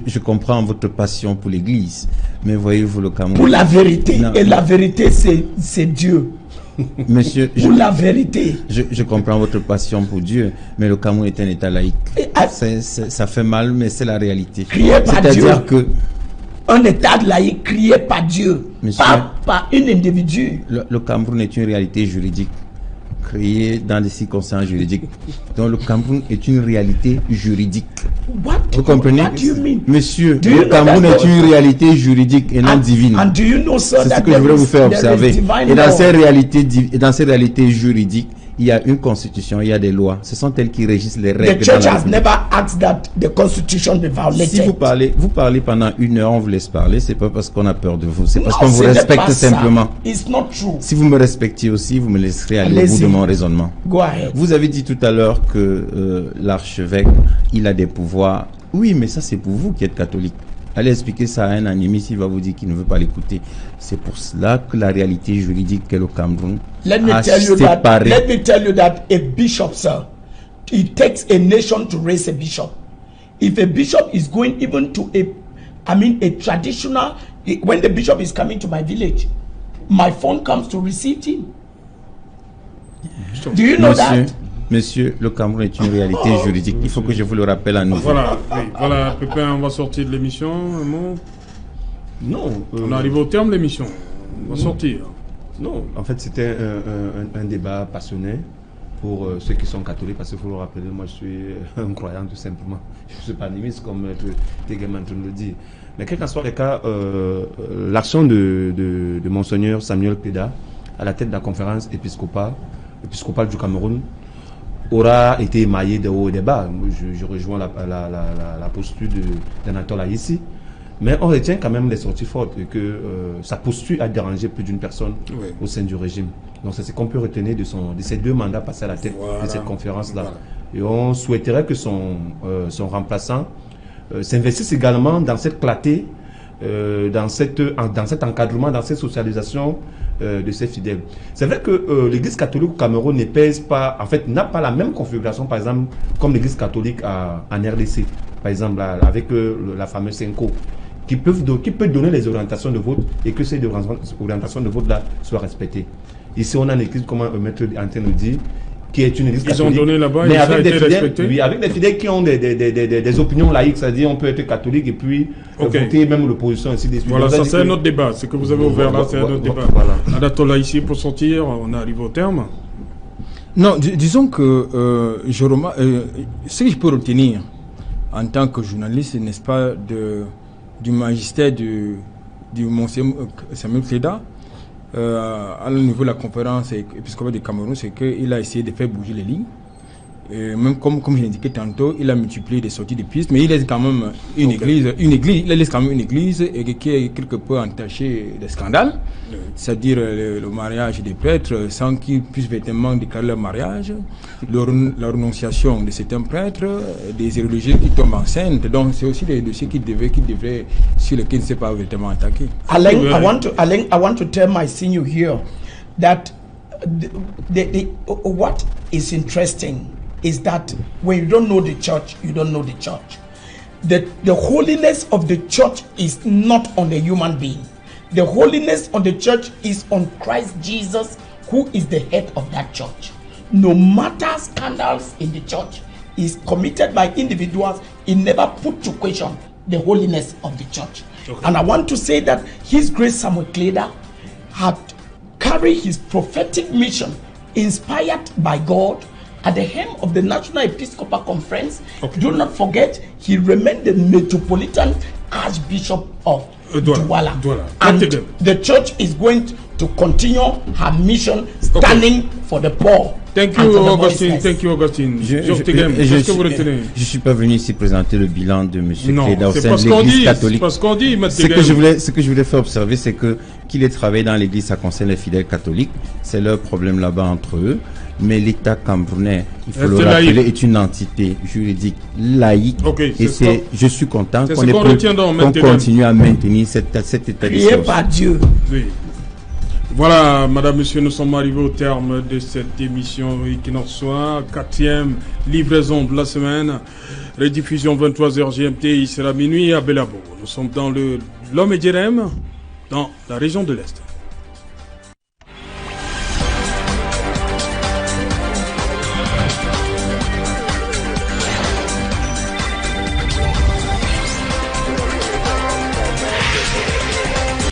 Je comprends votre passion pour l'Église, mais voyez-vous le Cameroun. Pour la vérité, non. Et la vérité, c'est Dieu. Monsieur, pour la vérité. Je comprends votre passion pour Dieu, mais le Cameroun est un État laïque. Ça fait mal, mais c'est la réalité. C'est-à-dire que un État laïque créé par Dieu, pas par un individu. Le Cameroun est une réalité juridique, créée dans des circonstances juridiques. Donc le Cameroun est une réalité juridique. Vous comprenez? What do you mean? Monsieur, le Cameroun est une réalité juridique et non divine. And do you know, sir, c'est ce que je voulais vous faire observer. Et dans ces réalités juridiques, il y a une constitution, il y a des lois. Ce sont elles qui régissent les règles. The church has never asked that the constitution be violated. Si vous parlez pendant 1 heure, on vous laisse parler. C'est pas parce qu'on a peur de vous, c'est parce qu'on vous respecte simplement. It's not true. Si vous me respectiez aussi, vous me laisserez aller au bout de mon raisonnement. Go ahead. Vous avez dit tout à l'heure que l'archevêque, il a des pouvoirs. Oui, mais ça c'est pour vous qui êtes catholique. Allez expliquer ça à un animiste, il va vous dire qu'il ne veut pas l'écouter. C'est pour cela que la réalité juridique qu'est le Cameroun let me tell you that a bishop, sir, it takes a nation to raise a bishop. If a bishop is going even to a traditional, when the bishop is coming to my village, my phone comes to receive him. Do you know that? Monsieur, le Cameroun est une réalité juridique. Il faut que je vous le rappelle à nouveau. Voilà, Pépin, on va sortir de l'émission. Un mot? Non. On arrive au terme de l'émission. On va sortir. Non, en fait, c'était un débat passionné pour ceux qui sont catholiques, parce qu'il faut le rappeler, moi je suis un croyant tout simplement. Je ne suis pas animiste comme Tegeman le dit. Mais quel qu'en soit le cas, l'action de Monseigneur Samuel Cléda à la tête de la conférence épiscopale du Cameroun aura été émaillé de haut et de bas. Je rejoins la posture d'Anatole ici. Mais on retient quand même les sorties fortes et que sa posture a dérangé plus d'une personne au sein du régime. Donc c'est ce qu'on peut retenir de ces 2 mandats passés à la tête de cette conférence-là. Et on souhaiterait que son remplaçant s'investisse également dans cette clarté, dans cet encadrement, dans cette socialisation de ses fidèles. C'est vrai que l'Église catholique au Cameroun ne pèse pas, en fait, n'a pas la même configuration, par exemple, comme l'Église catholique en RDC, par exemple, avec la fameuse Senko, qui peut donner les orientations de vote et que ces orientations de vote-là soient respectées. Ici, on a une église, comme Maître Antoine nous dit, qui est une église catholique. Ils ont donné là-bas, mais avec des fidèles, oui, avec des fidèles qui ont des opinions laïques, c'est-à-dire on peut être catholique et puis voter même l'opposition ainsi des suites. Voilà, ça c'est un autre débat. Ce que vous avez ouvert là, c'est un autre débat. Voilà. Anatole ici, pour sortir, on arrive au terme. Non, disons que ce que je peux retenir en tant que journaliste, n'est-ce pas, du magistère du Monseigneur Samuel Cléda, à niveau de la conférence épiscopale du Cameroun, c'est qu'il a essayé de faire bouger les lignes. Même comme je l'indiquais tantôt, il a multiplié des sorties de pistes, mais il laisse quand même une église qui est quelque peu entachée de scandales, c'est-à-dire le mariage des prêtres sans qu'ils puissent véritablement déclarer leur mariage, la renonciation de certains prêtres, des religieux qui tombent enceintes. Donc c'est aussi des dossiers sur lesquels il ne s'est pas véritablement attaqué. Alain, I want to tell my senior here that what is interesting is that when you don't know the church, you don't know the church. the holiness of the church is not on a human being. The holiness of the church is on Christ Jesus, who is the head of that church. No matter scandals in the church is committed by individuals, it never put to question the holiness of the church. Okay. And I want to say that His Grace Samuel Kleda had carried his prophetic mission inspired by God at the helm of the National Episcopal Conference. Okay. Do not forget, he remained the Metropolitan Archbishop of Douala. And the church is going to continue her mission, standing for the poor. Thank you, Augustine. Thank you, Augustine. Je suis pas venu ici présenter le bilan de M. Kleda au sein de l'Église catholique. Ce que je voulais faire observer, c'est que qu'il ait travaillé dans l'Église, ça concerne les fidèles catholiques. C'est leur problème là-bas entre eux. Mais l'État camerounais, il faut le rappeler, est une entité juridique laïque. Okay, et je suis content qu'on continue à maintenir cet état de choses. Par Dieu. Oui. Voilà, madame, monsieur, nous sommes arrivés au terme de cette émission qui en soit 4e livraison de la semaine. Rediffusion 23h GMT, il sera minuit à Belabo. Nous sommes dans l'Homme et Djerem, dans la région de l'Est.